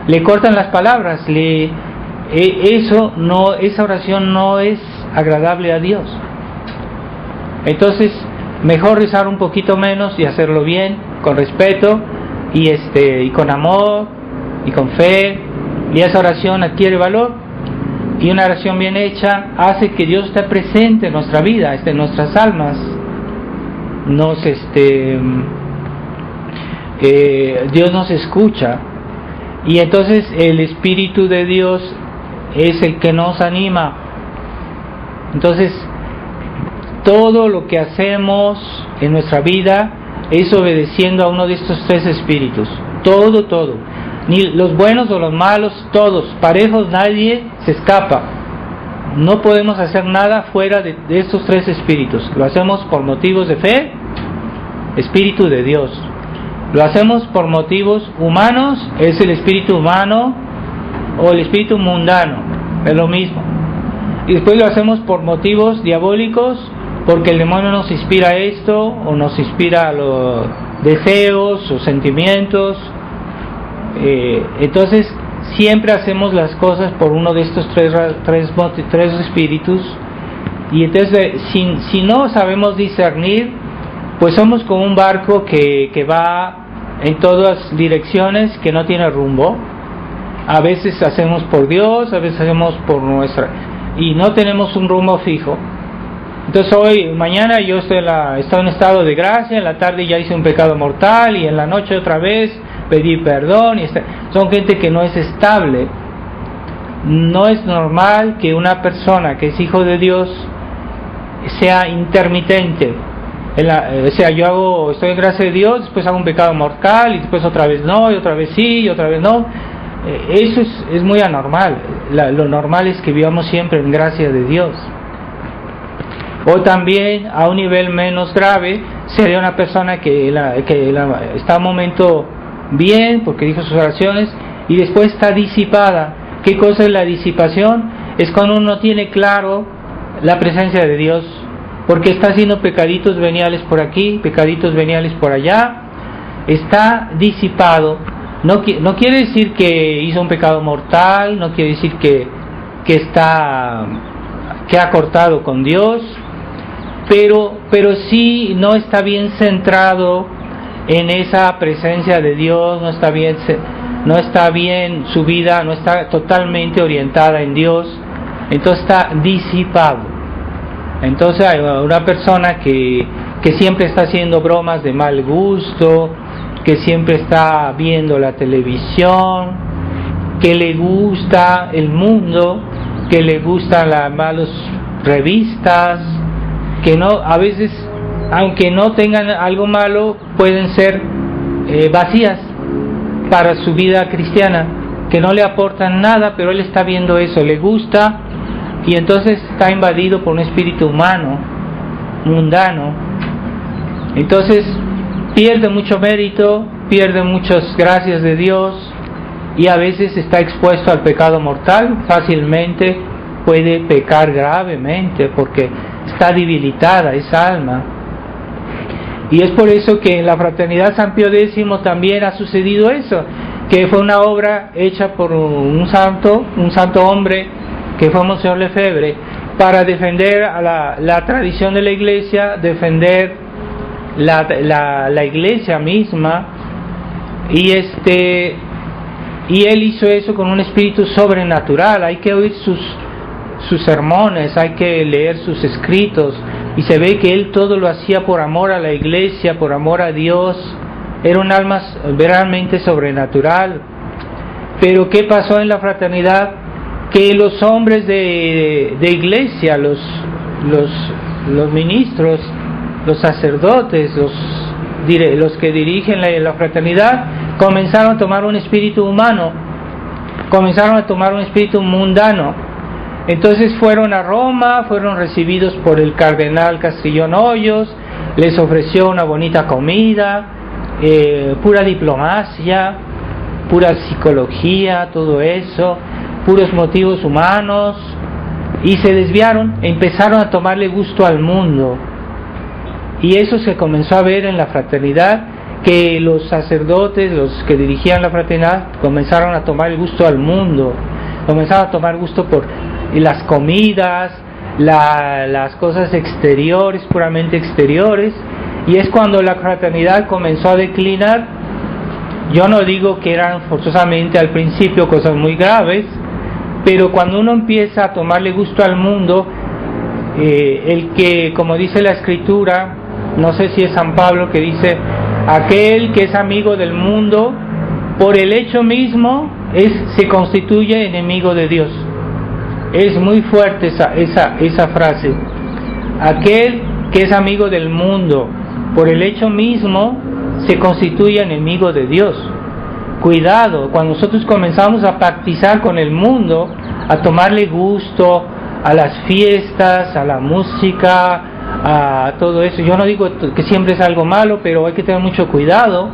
le cortan las palabras, esa oración no es agradable a Dios. Entonces, mejor rezar un poquito menos y hacerlo bien, con respeto y con amor y con fe, y esa oración adquiere valor. Y una oración bien hecha hace que Dios esté presente en nuestra vida, en nuestras almas. Dios nos escucha, y entonces el Espíritu de Dios es el que nos anima. Entonces, todo lo que hacemos en nuestra vida es obedeciendo a uno de estos tres espíritus. Todo. Ni los buenos o los malos, todos, parejos, nadie se escapa. No podemos hacer nada fuera de estos tres espíritus. Lo hacemos por motivos de fe, Espíritu de Dios. Lo hacemos por motivos humanos, es el espíritu humano o el espíritu mundano, es lo mismo. Y después lo hacemos por motivos diabólicos, porque el demonio nos inspira esto, o nos inspira los deseos o sentimientos. Entonces siempre hacemos las cosas por uno de estos tres espíritus. Y entonces si no sabemos discernir, pues somos como un barco que va en todas direcciones, que no tiene rumbo. A veces hacemos por Dios, a veces hacemos por y no tenemos un rumbo fijo. Entonces mañana yo estoy en estado de gracia, en la tarde ya hice un pecado mortal, y en la noche otra vez pedí perdón. Son gente que no es estable. No es normal que una persona que es hijo de Dios sea intermitente. O sea, estoy en gracia de Dios, después hago un pecado mortal, y después otra vez no, y otra vez sí, y otra vez no. Eso es muy anormal. Lo normal es que vivamos siempre en gracia de Dios. O también, a un nivel menos grave, sería una persona que está un momento bien, porque dijo sus oraciones, y después está disipada. ¿Qué cosa es la disipación? Es cuando uno tiene claro la presencia de Dios, porque está haciendo pecaditos veniales por aquí, pecaditos veniales por allá, está disipado. No quiere decir que hizo un pecado mortal, no quiere decir que ha cortado con Dios, pero sí no está bien centrado en esa presencia de Dios, no está bien su vida, no está totalmente orientada en Dios, entonces está disipado. Entonces hay una persona que que siempre está haciendo bromas de mal gusto, que siempre está viendo la televisión, que le gusta el mundo, que le gustan las malas revistas, que no, a veces, aunque no tengan algo malo, pueden ser vacías para su vida cristiana, que no le aportan nada, pero él está viendo eso, le gusta, y entonces está invadido por un espíritu humano, mundano. Entonces pierde mucho mérito, pierde muchas gracias de Dios, y a veces está expuesto al pecado mortal, fácilmente puede pecar gravemente porque está debilitada esa alma. Y es por eso que en la Fraternidad San Pío X también ha sucedido eso, que fue una obra hecha por un santo hombre, que fue Monseñor Lefebvre, para defender a la tradición de la Iglesia, defender la Iglesia misma, y él hizo eso con un espíritu sobrenatural. Hay que oír sus sermones, hay que leer sus escritos, y se ve que él todo lo hacía por amor a la Iglesia, por amor a Dios. Era un alma realmente sobrenatural. Pero ¿qué pasó en la fraternidad? Que los hombres de Iglesia, los ministros, los sacerdotes, los que dirigen la fraternidad, comenzaron a tomar un espíritu humano, comenzaron a tomar un espíritu mundano. Entonces fueron a Roma, fueron recibidos por el cardenal Castrillón Hoyos, les ofreció una bonita comida, pura diplomacia, pura psicología, todo eso, puros motivos humanos, y se desviaron, empezaron a tomarle gusto al mundo. Y eso se comenzó a ver en la fraternidad, que los sacerdotes, los que dirigían la fraternidad, comenzaron a tomar el gusto al mundo, comenzaron a tomar gusto por las comidas, las cosas exteriores, puramente exteriores, y es cuando la fraternidad comenzó a declinar. Yo no digo que eran forzosamente al principio cosas muy graves, pero cuando uno empieza a tomarle gusto al mundo, el que, como dice la Escritura, no sé si es San Pablo, que dice: aquel que es amigo del mundo, por el hecho mismo se constituye enemigo de Dios. Es muy fuerte esa frase. Aquel que es amigo del mundo, por el hecho mismo se constituye enemigo de Dios. Cuidado, cuando nosotros comenzamos a pactizar con el mundo, a tomarle gusto a las fiestas, a la música, a todo eso, yo no digo que siempre es algo malo, pero hay que tener mucho cuidado,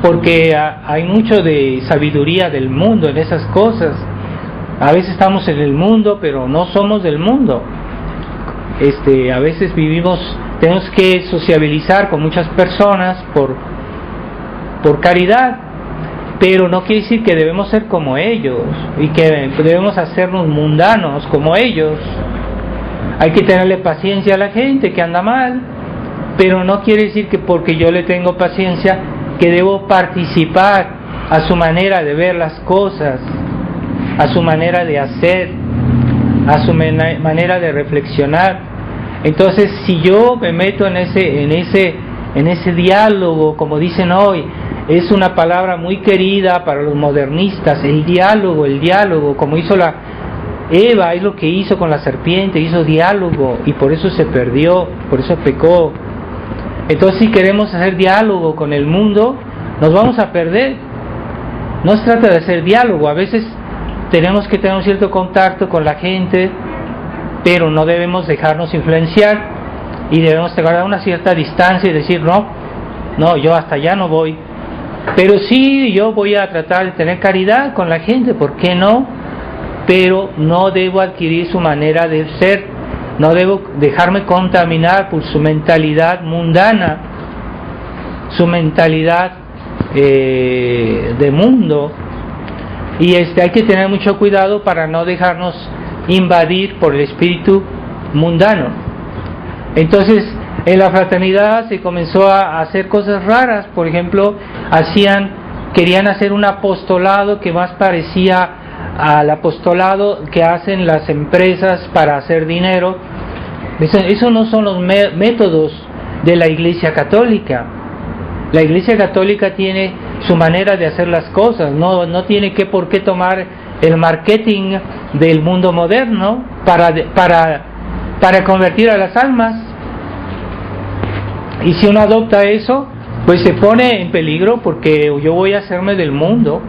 porque hay mucho de sabiduría del mundo en esas cosas. A veces estamos en el mundo, pero no somos del mundo. A veces tenemos que sociabilizar con muchas personas por caridad, pero no quiere decir que debemos ser como ellos y que debemos hacernos mundanos como ellos. Hay que tenerle paciencia a la gente que anda mal, pero no quiere decir que porque yo le tengo paciencia que debo participar a su manera de ver las cosas, a su manera de hacer, a su manera de reflexionar. Entonces, si yo me meto en ese diálogo, como dicen hoy, es una palabra muy querida para los modernistas, el diálogo, como hizo Eva, es lo que hizo con la serpiente, hizo diálogo, y por eso se perdió, por eso pecó. Entonces, si queremos hacer diálogo con el mundo, nos vamos a perder. No se trata de hacer diálogo, a veces tenemos que tener un cierto contacto con la gente, pero no debemos dejarnos influenciar, y debemos guardar una cierta distancia y decir: no, yo hasta allá no voy. Pero sí, yo voy a tratar de tener caridad con la gente, ¿por qué no? Pero no debo adquirir su manera de ser, no debo dejarme contaminar por su mentalidad mundana, su mentalidad de mundo. Y hay que tener mucho cuidado para no dejarnos invadir por el espíritu mundano. Entonces, en la fraternidad se comenzó a hacer cosas raras. Por ejemplo, querían hacer un apostolado que más parecía al apostolado que hacen las empresas para hacer dinero. Eso no son los métodos de la Iglesia Católica. La Iglesia Católica tiene su manera de hacer las cosas, no tiene por qué tomar el marketing del mundo moderno para convertir a las almas. Y si uno adopta eso, pues se pone en peligro, porque yo voy a hacerme del mundo.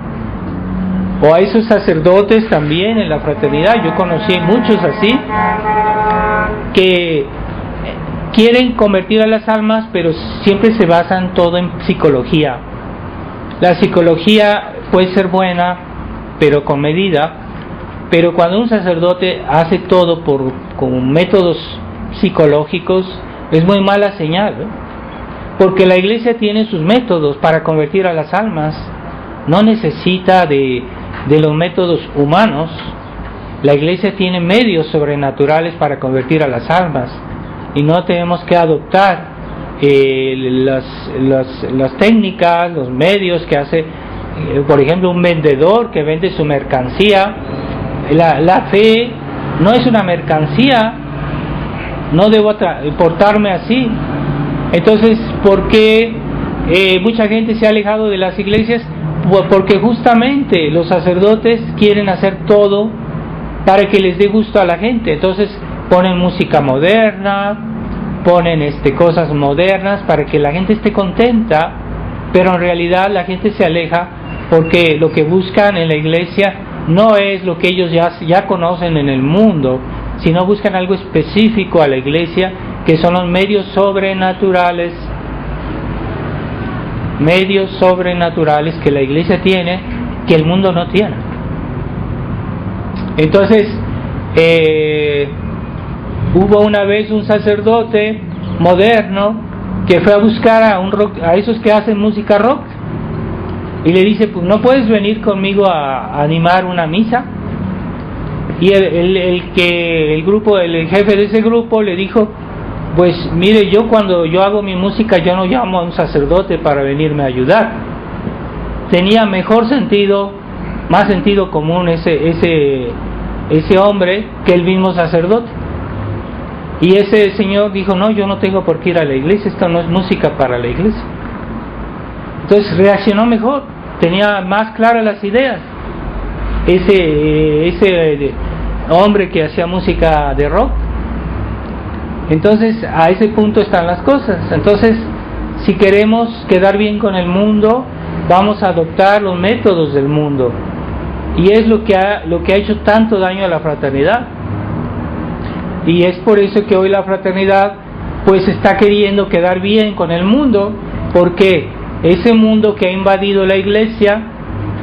O a esos sacerdotes también en la fraternidad, yo conocí muchos así, que quieren convertir a las almas, pero siempre se basan todo en psicología. La psicología puede ser buena, pero con medida. Pero cuando un sacerdote hace todo con métodos psicológicos, es muy mala señal, ¿eh? Porque la Iglesia tiene sus métodos para convertir a las almas, no necesita de los métodos humanos. La Iglesia tiene medios sobrenaturales para convertir a las almas, y no tenemos que adoptar las técnicas, los medios que hace, por ejemplo, un vendedor que vende su mercancía. La fe no es una mercancía, no debo portarme así. Entonces, ¿por qué mucha gente se ha alejado de las iglesias? Porque justamente los sacerdotes quieren hacer todo para que les dé gusto a la gente. Entonces ponen música moderna, ponen cosas modernas para que la gente esté contenta, pero en realidad la gente se aleja porque lo que buscan en la iglesia no es lo que ellos ya conocen en el mundo, sino buscan algo específico a la iglesia, que son los medios sobrenaturales que la iglesia tiene, que el mundo no tiene. Entonces, hubo una vez un sacerdote moderno que fue a buscar a esos que hacen música rock, y le dice: pues no puedes venir conmigo a animar una misa. Y el jefe de ese grupo le dijo: pues mire, yo cuando yo hago mi música, yo no llamo a un sacerdote para venirme a ayudar. Tenía más sentido común ese hombre que el mismo sacerdote. Y ese señor dijo: no, yo no tengo por qué ir a la iglesia, esto no es música para la iglesia. Entonces reaccionó mejor, tenía más claras las ideas. Ese hombre que hacía música de rock. Entonces, a ese punto están las cosas. Entonces, si queremos quedar bien con el mundo, vamos a adoptar los métodos del mundo. Y es lo que ha hecho tanto daño a la fraternidad. Y es por eso que hoy la fraternidad pues está queriendo quedar bien con el mundo, porque ese mundo que ha invadido la iglesia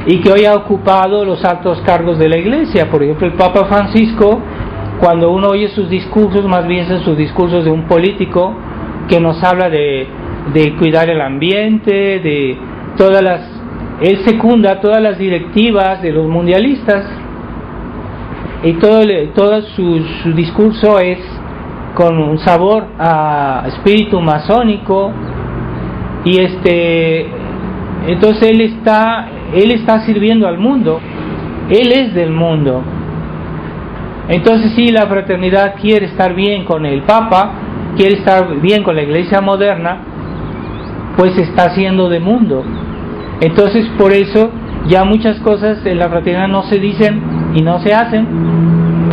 y que hoy ha ocupado los altos cargos de la iglesia. Por ejemplo, el Papa Francisco, cuando uno oye sus discursos, más bien son sus discursos de un político que nos habla de cuidar el ambiente, él secunda todas las directivas de los mundialistas, y todo su discurso es con un sabor a espíritu masónico, y entonces él está sirviendo al mundo, él es del mundo. Entonces, si la fraternidad quiere estar bien con el Papa, quiere estar bien con la iglesia moderna, pues está haciendo de mundo. Entonces, por eso ya muchas cosas en la fraternidad no se dicen y no se hacen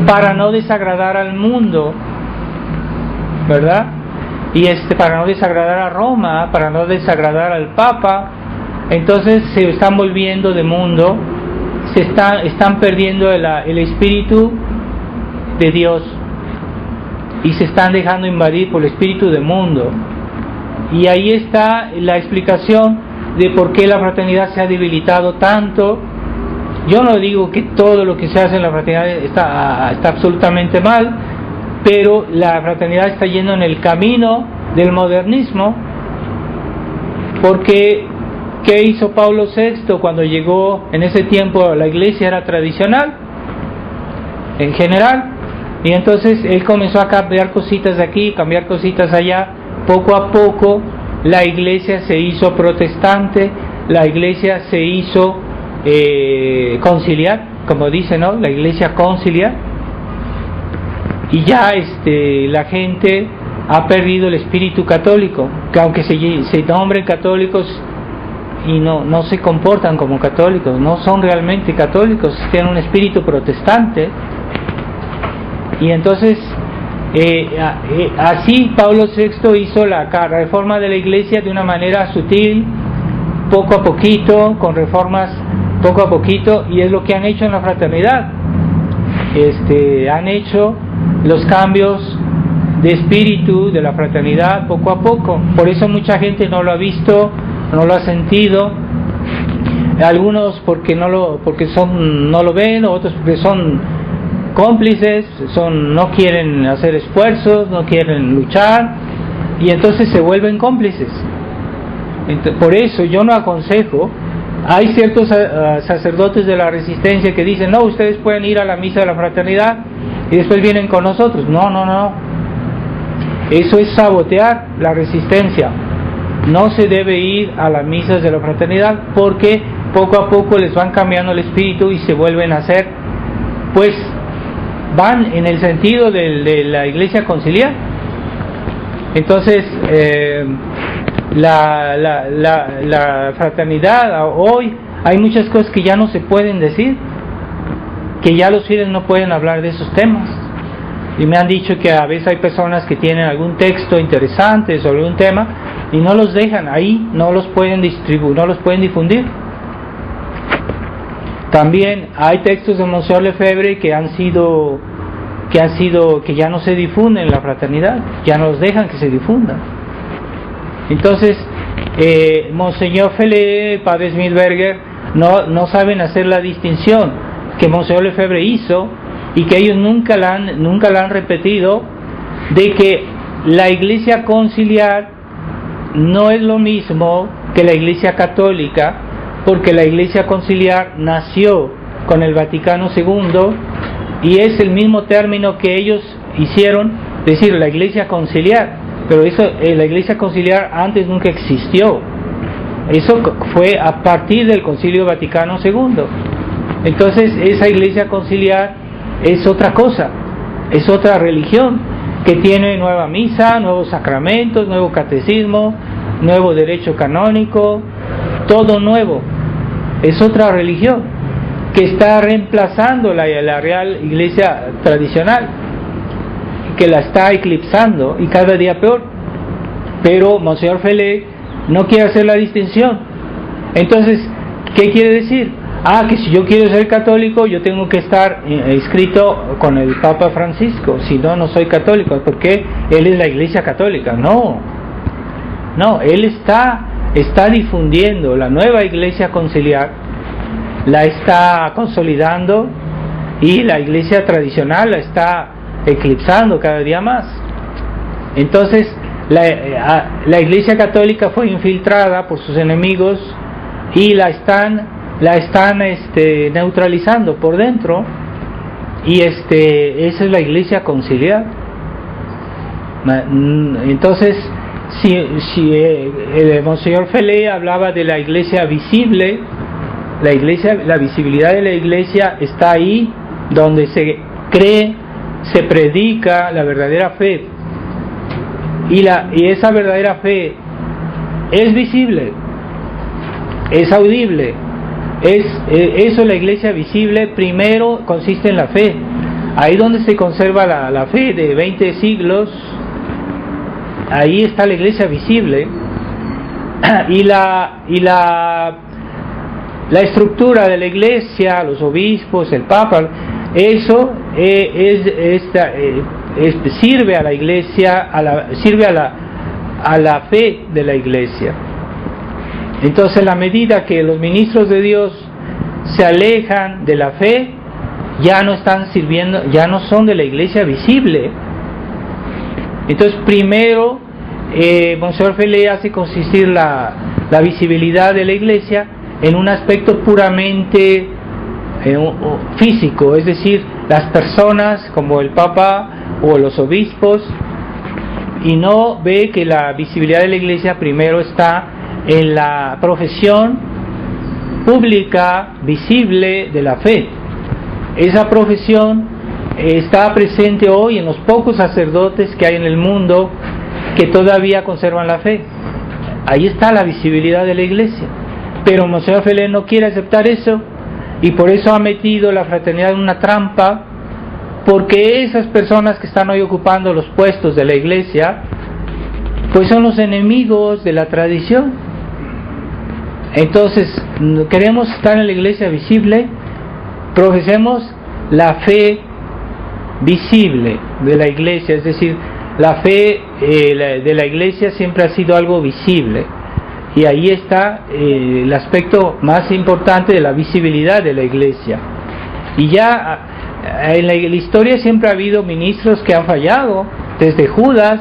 para no desagradar al mundo, ¿verdad? Y para no desagradar a Roma, para no desagradar al Papa. Entonces se están volviendo de mundo, están perdiendo el espíritu de Dios y se están dejando invadir por el espíritu del mundo. Y ahí está la explicación de por qué la fraternidad se ha debilitado tanto. Yo no digo que todo lo que se hace en la fraternidad está absolutamente mal, pero la fraternidad está yendo en el camino del modernismo, porque ¿qué hizo Pablo VI cuando llegó? En ese tiempo la iglesia era tradicional en general, y entonces él comenzó a cambiar cositas de aquí, cambiar cositas allá. Poco a poco la iglesia se hizo protestante, la iglesia se hizo conciliar, como dice, ¿no? La iglesia concilia, y ya la gente ha perdido el espíritu católico, que aunque se nombren católicos y no se comportan como católicos, no son realmente católicos, tienen un espíritu protestante. Y entonces así Pablo VI hizo la reforma de la Iglesia de una manera sutil, poco a poquito, con reformas poco a poquito, y es lo que han hecho en la fraternidad. Han hecho los cambios de espíritu de la fraternidad poco a poco. Por eso mucha gente no lo ha visto, no lo ha sentido. Algunos porque no lo ven, otros porque son cómplices, no quieren hacer esfuerzos, no quieren luchar, y entonces se vuelven cómplices. Por eso yo no aconsejo. Hay ciertos sacerdotes de la resistencia que dicen, no, ustedes pueden ir a la misa de la fraternidad y después vienen con nosotros. No. Eso es sabotear la resistencia. No se debe ir a las misas de la fraternidad, porque poco a poco les van cambiando el espíritu y se vuelven a hacer, pues van en el sentido de la Iglesia conciliar. Entonces la fraternidad, hoy hay muchas cosas que ya no se pueden decir, que ya los fieles no pueden hablar de esos temas. Y me han dicho que a veces hay personas que tienen algún texto interesante sobre un tema y no los dejan ahí, no los pueden distribuir, no los pueden difundir. También hay textos de Monseñor Lefebvre que ya no se difunden en la fraternidad, ya no los dejan que se difundan. Entonces Monseñor Felé, Padre Smithberger no saben hacer la distinción que Monseñor Lefebvre hizo, y que ellos nunca la han repetido, de que la Iglesia conciliar no es lo mismo que la Iglesia católica, porque la Iglesia conciliar nació con el Vaticano II y es el mismo término que ellos hicieron, decir la Iglesia conciliar, pero eso, la Iglesia conciliar antes nunca existió. Eso fue a partir del Concilio Vaticano II. Entonces esa Iglesia conciliar es otra cosa, es otra religión que tiene nueva misa, nuevos sacramentos, nuevo catecismo, nuevo derecho canónico, todo nuevo. Es otra religión que está reemplazando la Real Iglesia tradicional, que la está eclipsando y cada día peor. Pero Monseñor Felé no quiere hacer la distinción. Entonces, ¿qué quiere decir? Que si yo quiero ser católico, yo tengo que estar inscrito con el Papa Francisco, si no soy católico, porque él es la Iglesia católica. No, él está difundiendo la nueva Iglesia conciliar, la está consolidando, y la Iglesia tradicional la está eclipsando cada día más. Entonces la Iglesia católica fue infiltrada por sus enemigos y la están neutralizando por dentro, y esa es la Iglesia conciliar. Entonces, si el Monseñor Felé hablaba de la Iglesia visible, la visibilidad de la Iglesia está ahí donde se cree, se predica la verdadera fe, y esa verdadera fe es visible, es audible. Eso, la Iglesia visible, primero consiste en la fe. Ahí donde se conserva la fe de 20 siglos, ahí está la Iglesia visible. Y la estructura de la Iglesia, los obispos, el Papa, eso sirve a la Iglesia, sirve a la fe de la Iglesia. Entonces, a la medida que los ministros de Dios se alejan de la fe, ya no están sirviendo, ya no son de la Iglesia visible. Entonces, primero Monseñor Felé hace consistir la visibilidad de la Iglesia en un aspecto puramente físico, es decir, las personas como el Papa o los obispos, y no ve que la visibilidad de la Iglesia primero está en la profesión pública, visible de la fe. Esa profesión está presente hoy en los pocos sacerdotes que hay en el mundo que todavía conservan la fe. Ahí está la visibilidad de la iglesia. Pero Monseñor Felé no quiere aceptar eso, y por eso ha metido la fraternidad en una trampa, porque esas personas que están hoy ocupando los puestos de la iglesia, pues son los enemigos de la tradición. Entonces, queremos estar en la iglesia visible, profesemos la fe visible de la iglesia, es decir, la fe de la iglesia siempre ha sido algo visible, y ahí está el aspecto más importante de la visibilidad de la iglesia. Y ya en la historia siempre ha habido ministros que han fallado, desde Judas,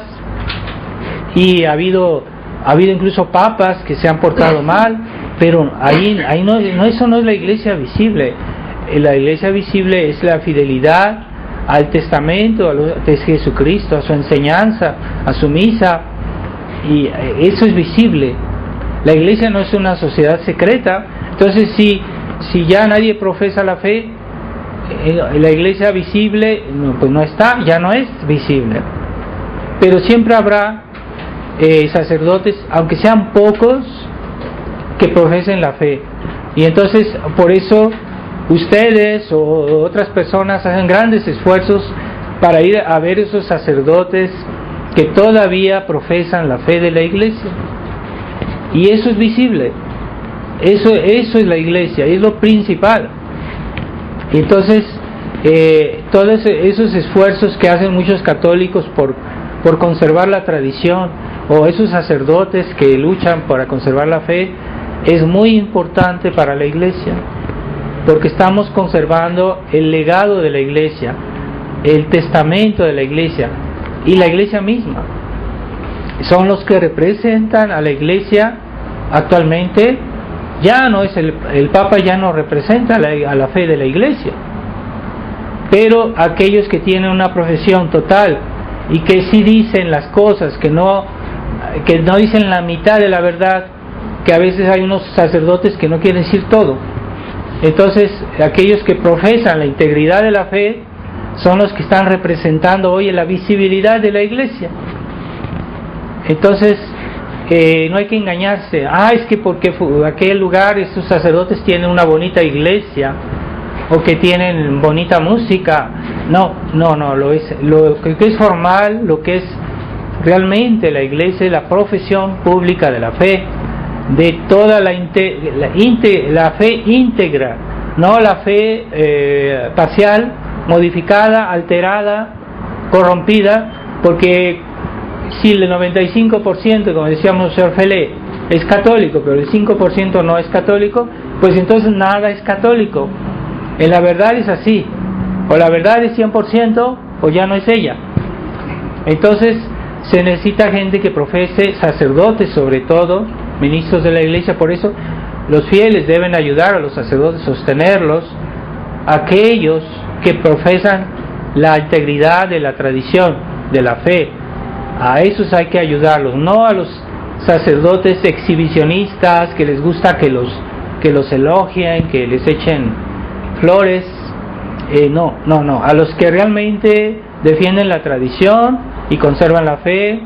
y ha habido incluso papas que se han portado mal, pero ahí no, eso no es la iglesia visible. La iglesia visible es la fidelidad al testamento de Jesucristo, a su enseñanza, a su misa, y eso es visible. La iglesia no es una sociedad secreta. Entonces si ya nadie profesa la fe, la iglesia visible pues no está, ya no es visible. Pero siempre habrá sacerdotes, aunque sean pocos, que profesen la fe. Y entonces por eso ustedes o otras personas hacen grandes esfuerzos para ir a ver esos sacerdotes que todavía profesan la fe de la iglesia. Y eso es visible. Eso es la iglesia, es lo principal. Entonces, todos esos esfuerzos que hacen muchos católicos por conservar la tradición, o esos sacerdotes que luchan para conservar la fe, es muy importante para la iglesia, porque estamos conservando el legado de la iglesia, el testamento de la iglesia y la iglesia misma. Son los que representan a la iglesia actualmente. Ya no es el Papa ya no representa a la fe de la iglesia, pero aquellos que tienen una profesión total y que sí dicen las cosas, que no dicen la mitad de la verdad, que a veces hay unos sacerdotes que no quieren decir todo. Entonces, aquellos que profesan la integridad de la fe son los que están representando hoy la visibilidad de la iglesia. Entonces, no hay que engañarse. Es que porque aquel lugar esos sacerdotes tienen una bonita iglesia, o que tienen bonita música. No, lo que es formal, lo que es realmente la iglesia es la profesión pública de la fe, de toda la fe íntegra, no la fe parcial, modificada, alterada, corrompida, porque si el 95%, como decíamos señor Felé, es católico, pero el 5% no es católico, pues entonces nada es católico. En la verdad es así, o la verdad es 100% o ya no es ella. Entonces se necesita gente que profese, sacerdotes sobre todo, ministros de la iglesia. Por eso los fieles deben ayudar a los sacerdotes, sostenerlos, aquellos que profesan la integridad de la tradición, de la fe. A esos hay que ayudarlos, no a los sacerdotes exhibicionistas que les gusta que los elogien, que les echen flores. No, a los que realmente defienden la tradición y conservan la fe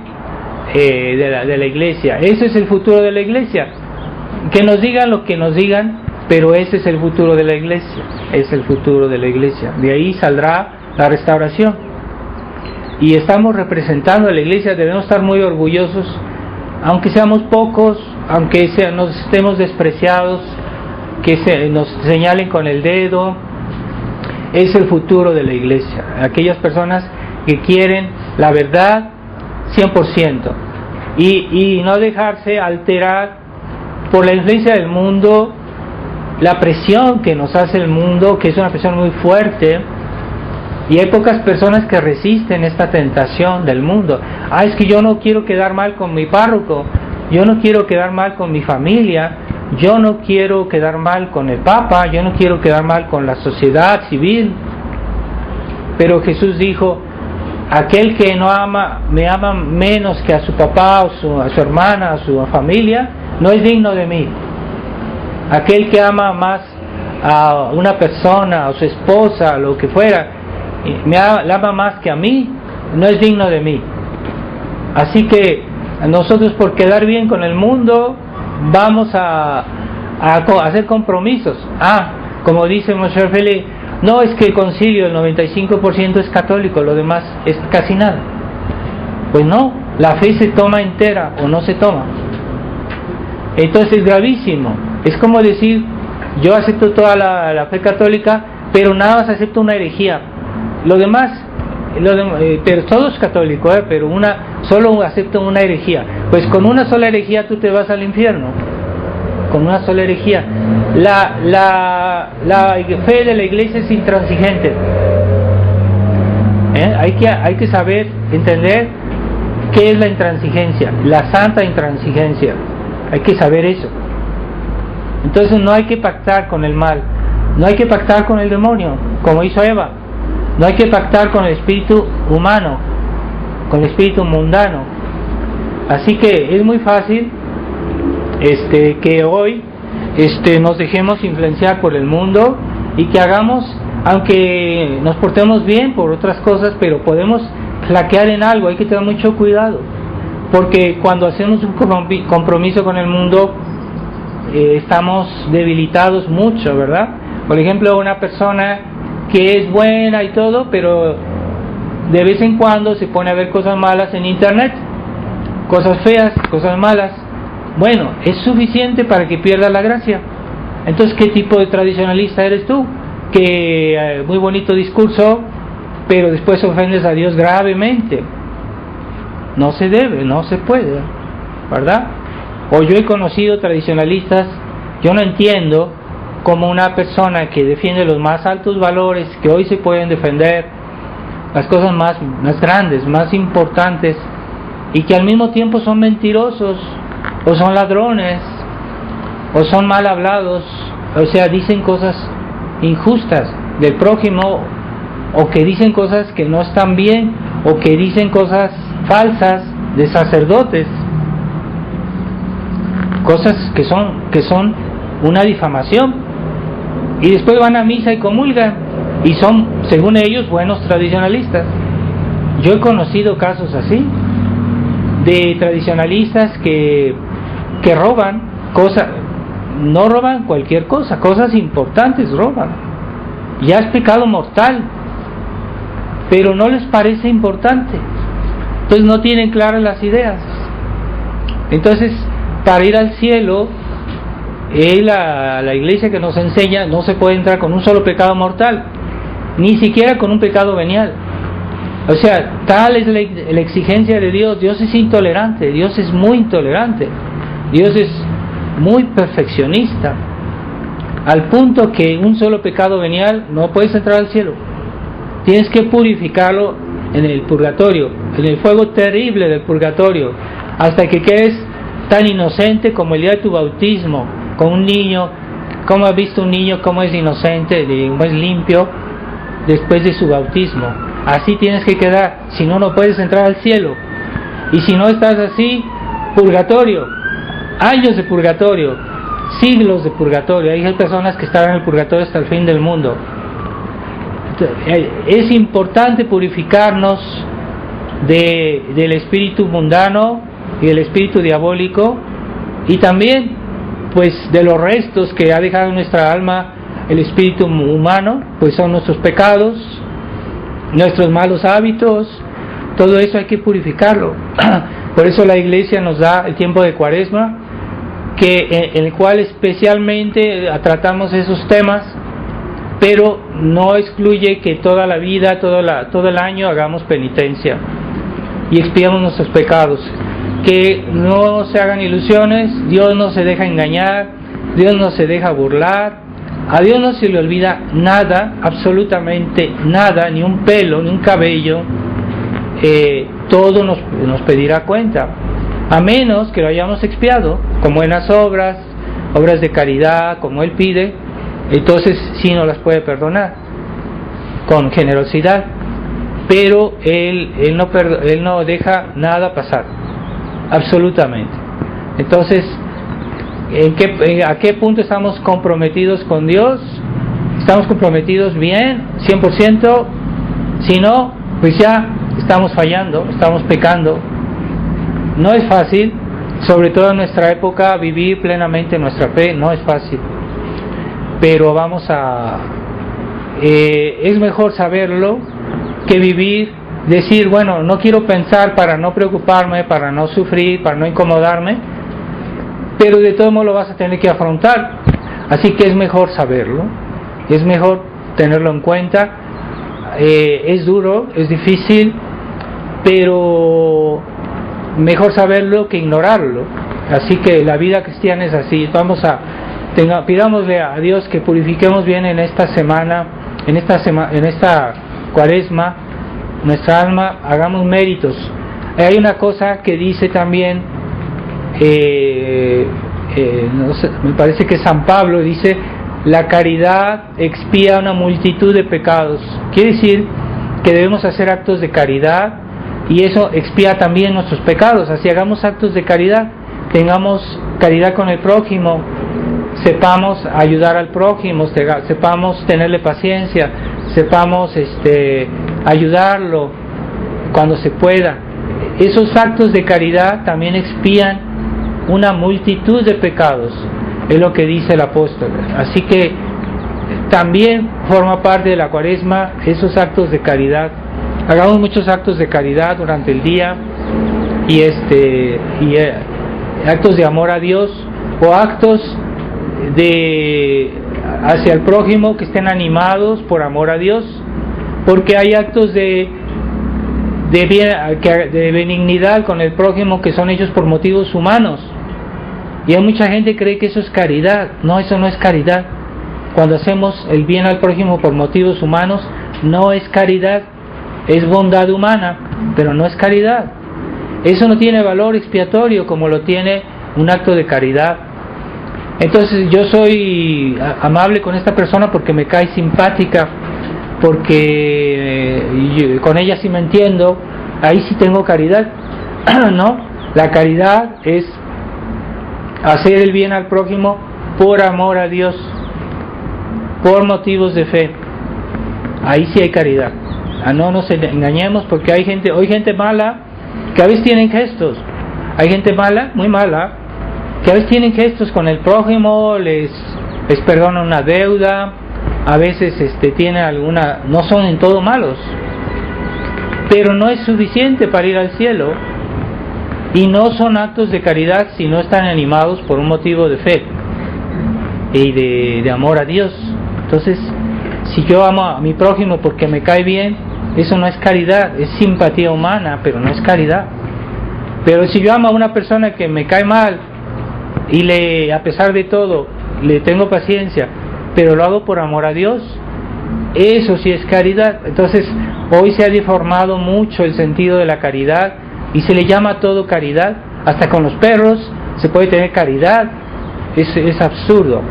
de la iglesia. Ese es el futuro de la iglesia. Que nos digan lo que nos digan, pero ese es el futuro de la iglesia. Es el futuro de la iglesia. De ahí saldrá la restauración. Y estamos representando a la iglesia, debemos estar muy orgullosos, aunque seamos pocos, aunque nos estemos despreciados, que nos señalen con el dedo. Es el futuro de la iglesia, aquellas personas que quieren la verdad 100%, y no dejarse alterar por la influencia del mundo, la presión que nos hace el mundo, que es una presión muy fuerte. Y hay pocas personas que resisten esta tentación del mundo. Es que yo no quiero quedar mal con mi párroco, yo no quiero quedar mal con mi familia, yo no quiero quedar mal con el Papa, yo no quiero quedar mal con la sociedad civil. Pero Jesús dijo, aquel que no ama, me ama menos que a su papá, o a su hermana, a su familia, no es digno de mí. Aquel que ama más a una persona, a su esposa, lo que fuera, la ama más que a mí, no es digno de mí. Así que nosotros, por quedar bien con el mundo, vamos a hacer compromisos. Como dice Moshe Feli, no, es que el concilio, el 95% es católico, lo demás es casi nada. Pues no, la fe se toma entera o no se toma. Entonces es gravísimo. Es como decir, yo acepto toda la fe católica, pero nada más acepto una herejía. Lo demás, pero todo es católico, pero solo acepto una herejía. Pues con una sola herejía tú te vas al infierno. Con una sola herejía. La fe de la iglesia es intransigente. Hay que saber entender qué es la intransigencia, la santa intransigencia. Hay que saber eso. Entonces no hay que pactar con el mal, no hay que pactar con el demonio, como hizo Eva. No hay que pactar con el espíritu humano, con el espíritu mundano. Así que es muy fácil que hoy nos dejemos influenciar por el mundo y que hagamos, aunque nos portemos bien por otras cosas, pero podemos flaquear en algo. Hay que tener mucho cuidado, porque cuando hacemos un compromiso con el mundo, estamos debilitados mucho, ¿verdad? Por ejemplo, una persona que es buena y todo, pero de vez en cuando se pone a ver cosas malas en internet, cosas feas, cosas malas. Bueno, es suficiente para que pierda la gracia. Entonces, ¿qué tipo de tradicionalista eres tú? Que muy bonito discurso, pero después ofendes a Dios gravemente. No se debe, no se puede, ¿verdad? O yo he conocido tradicionalistas, yo no entiendo cómo una persona que defiende los más altos valores que hoy se pueden defender, las cosas más grandes, más importantes, y que al mismo tiempo son mentirosos, o son ladrones, o son mal hablados, o sea, dicen cosas injustas del prójimo, o que dicen cosas que no están bien, o que dicen cosas falsas de sacerdotes, cosas que son una difamación, y después van a misa y comulgan, y son, según ellos, buenos tradicionalistas. Yo he conocido casos así, de tradicionalistas que roban cosas, no roban cualquier cosa, cosas importantes roban, ya es pecado mortal, pero no les parece importante, entonces no tienen claras las ideas. Entonces, para ir al cielo, la iglesia que nos enseña, no se puede entrar con un solo pecado mortal, ni siquiera con un pecado venial. O sea, tal es la exigencia de Dios. Dios es intolerante, Dios es muy intolerante, Dios es muy perfeccionista, al punto que un solo pecado venial no puedes entrar al cielo. Tienes que purificarlo en el purgatorio, en el fuego terrible del purgatorio, hasta que quedes tan inocente como el día de tu bautismo, con un niño. ¿Cómo has visto un niño cómo es inocente, cómo es limpio después de su bautismo? Así tienes que quedar, si no, no puedes entrar al cielo. Y si no estás así, purgatorio, años de purgatorio, siglos de purgatorio. Hay personas que están en el purgatorio hasta el fin del mundo. Es importante purificarnos del espíritu mundano y del espíritu diabólico, y también pues de los restos que ha dejado en nuestra alma el espíritu humano, pues son nuestros pecados, nuestros malos hábitos. Todo eso hay que purificarlo. Por eso la iglesia nos da el tiempo de Cuaresma, en el cual especialmente tratamos esos temas, pero no excluye que toda la vida, todo el año hagamos penitencia y expiamos nuestros pecados. Que no se hagan ilusiones, Dios no se deja engañar, Dios no se deja burlar, a Dios no se le olvida nada, absolutamente nada, ni un pelo, ni un cabello. Todo nos pedirá cuenta, a menos que lo hayamos expiado con buenas obras, obras de caridad, como Él pide. Entonces sí nos las puede perdonar con generosidad, pero Él no deja nada pasar, absolutamente. Entonces, ¿a qué punto estamos comprometidos con Dios? ¿Estamos comprometidos bien, 100%? Si no, pues ya estamos fallando, estamos pecando. No es fácil, sobre todo en nuestra época, vivir plenamente nuestra fe, no es fácil. Pero es mejor saberlo que vivir, decir, bueno, no quiero pensar para no preocuparme, para no sufrir, para no incomodarme, pero de todo modo lo vas a tener que afrontar. Así que es mejor saberlo, es mejor tenerlo en cuenta. Es duro, es difícil, pero mejor saberlo que ignorarlo. Así que la vida cristiana es así. Pidámosle a Dios que purifiquemos bien en esta semana, en esta cuaresma, nuestra alma, hagamos méritos. Hay una cosa que dice también, no sé, me parece que San Pablo dice: la caridad expía una multitud de pecados. Quiere decir que debemos hacer actos de caridad y eso expía también nuestros pecados. Así hagamos actos de caridad, tengamos caridad con el prójimo, sepamos ayudar al prójimo, sepamos tenerle paciencia, sepamos ayudarlo cuando se pueda. Esos actos de caridad también expían una multitud de pecados, es lo que dice el apóstol. Así que también forma parte de la cuaresma esos actos de caridad. Hagamos muchos actos de caridad durante el día y actos de amor a Dios o actos hacia el prójimo que estén animados por amor a Dios, porque hay actos de benignidad con el prójimo que son hechos por motivos humanos, y hay mucha gente que cree que eso es caridad. No, eso no es caridad. Cuando hacemos el bien al prójimo por motivos humanos, no es caridad, es bondad humana, pero no es caridad. Eso no tiene valor expiatorio como lo tiene un acto de caridad. Entonces yo soy amable con esta persona porque me cae simpática, porque con ella sí me entiendo, ahí sí tengo caridad. ¿No? La caridad es hacer el bien al prójimo por amor a Dios, por motivos de fe. Ahí sí hay caridad. No nos engañemos, porque hay gente mala que a veces tienen gestos. Hay gente mala, muy mala, que a veces tienen gestos con el prójimo, les perdona una deuda, a veces tienen alguna, no son en todo malos, pero no es suficiente para ir al cielo, y no son actos de caridad si no están animados por un motivo de fe y de amor a Dios. Entonces, si yo amo a mi prójimo porque me cae bien, eso no es caridad, es simpatía humana, pero no es caridad. Pero si yo amo a una persona que me cae mal y a pesar de todo le tengo paciencia, pero lo hago por amor a Dios, eso sí es caridad. Entonces hoy se ha deformado mucho el sentido de la caridad y se le llama todo caridad. Hasta con los perros se puede tener caridad. Es absurdo.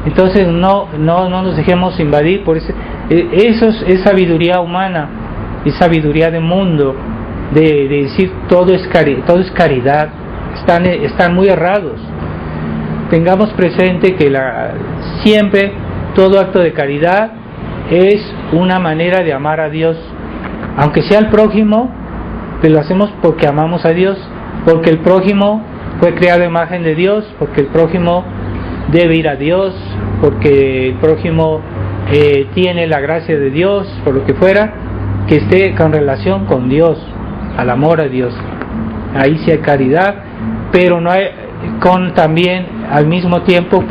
Entonces no nos dejemos invadir por eso es sabiduría humana, es sabiduría de mundo, de decir todo es caridad. Están muy errados. Tengamos presente que siempre todo acto de caridad es una manera de amar a Dios, aunque sea el prójimo, pero lo hacemos porque amamos a Dios, porque el prójimo fue creado a imagen de Dios, porque el prójimo debe ir a Dios, porque el prójimo tiene la gracia de Dios, por lo que fuera, que esté con relación con Dios, al amor a Dios. Ahí sí hay caridad, pero no hay también al mismo tiempo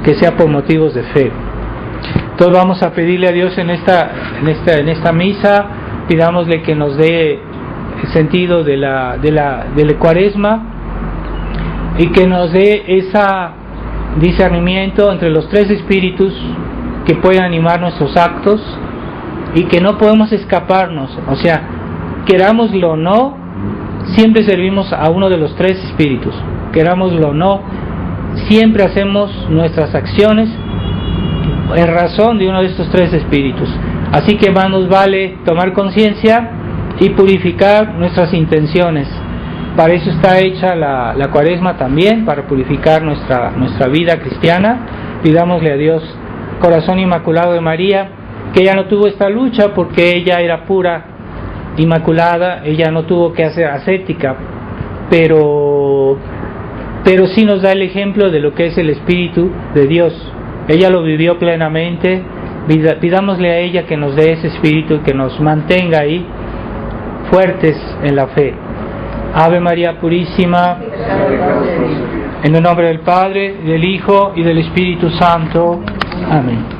que sea por motivos de fe. Entonces vamos a pedirle a Dios en esta misa, pidámosle que nos dé el sentido de la cuaresma y que nos dé ese discernimiento entre los tres espíritus que pueden animar nuestros actos y que no podemos escaparnos. O sea, querámoslo o no, siempre servimos a uno de los tres espíritus. Querámoslo o no, siempre hacemos nuestras acciones en razón de uno de estos tres espíritus. Así que más nos vale tomar conciencia y purificar nuestras intenciones. Para eso está hecha la cuaresma también, para purificar nuestra vida cristiana. Pidámosle a Dios, corazón inmaculado de María, que ella no tuvo esta lucha porque ella era pura, inmaculada, ella no tuvo que hacer ascética, pero sí nos da el ejemplo de lo que es el Espíritu de Dios. Ella lo vivió plenamente. Pidámosle a ella que nos dé ese espíritu y que nos mantenga ahí fuertes en la fe. Ave María Purísima, en el nombre del Padre, del Hijo y del Espíritu Santo. Amén.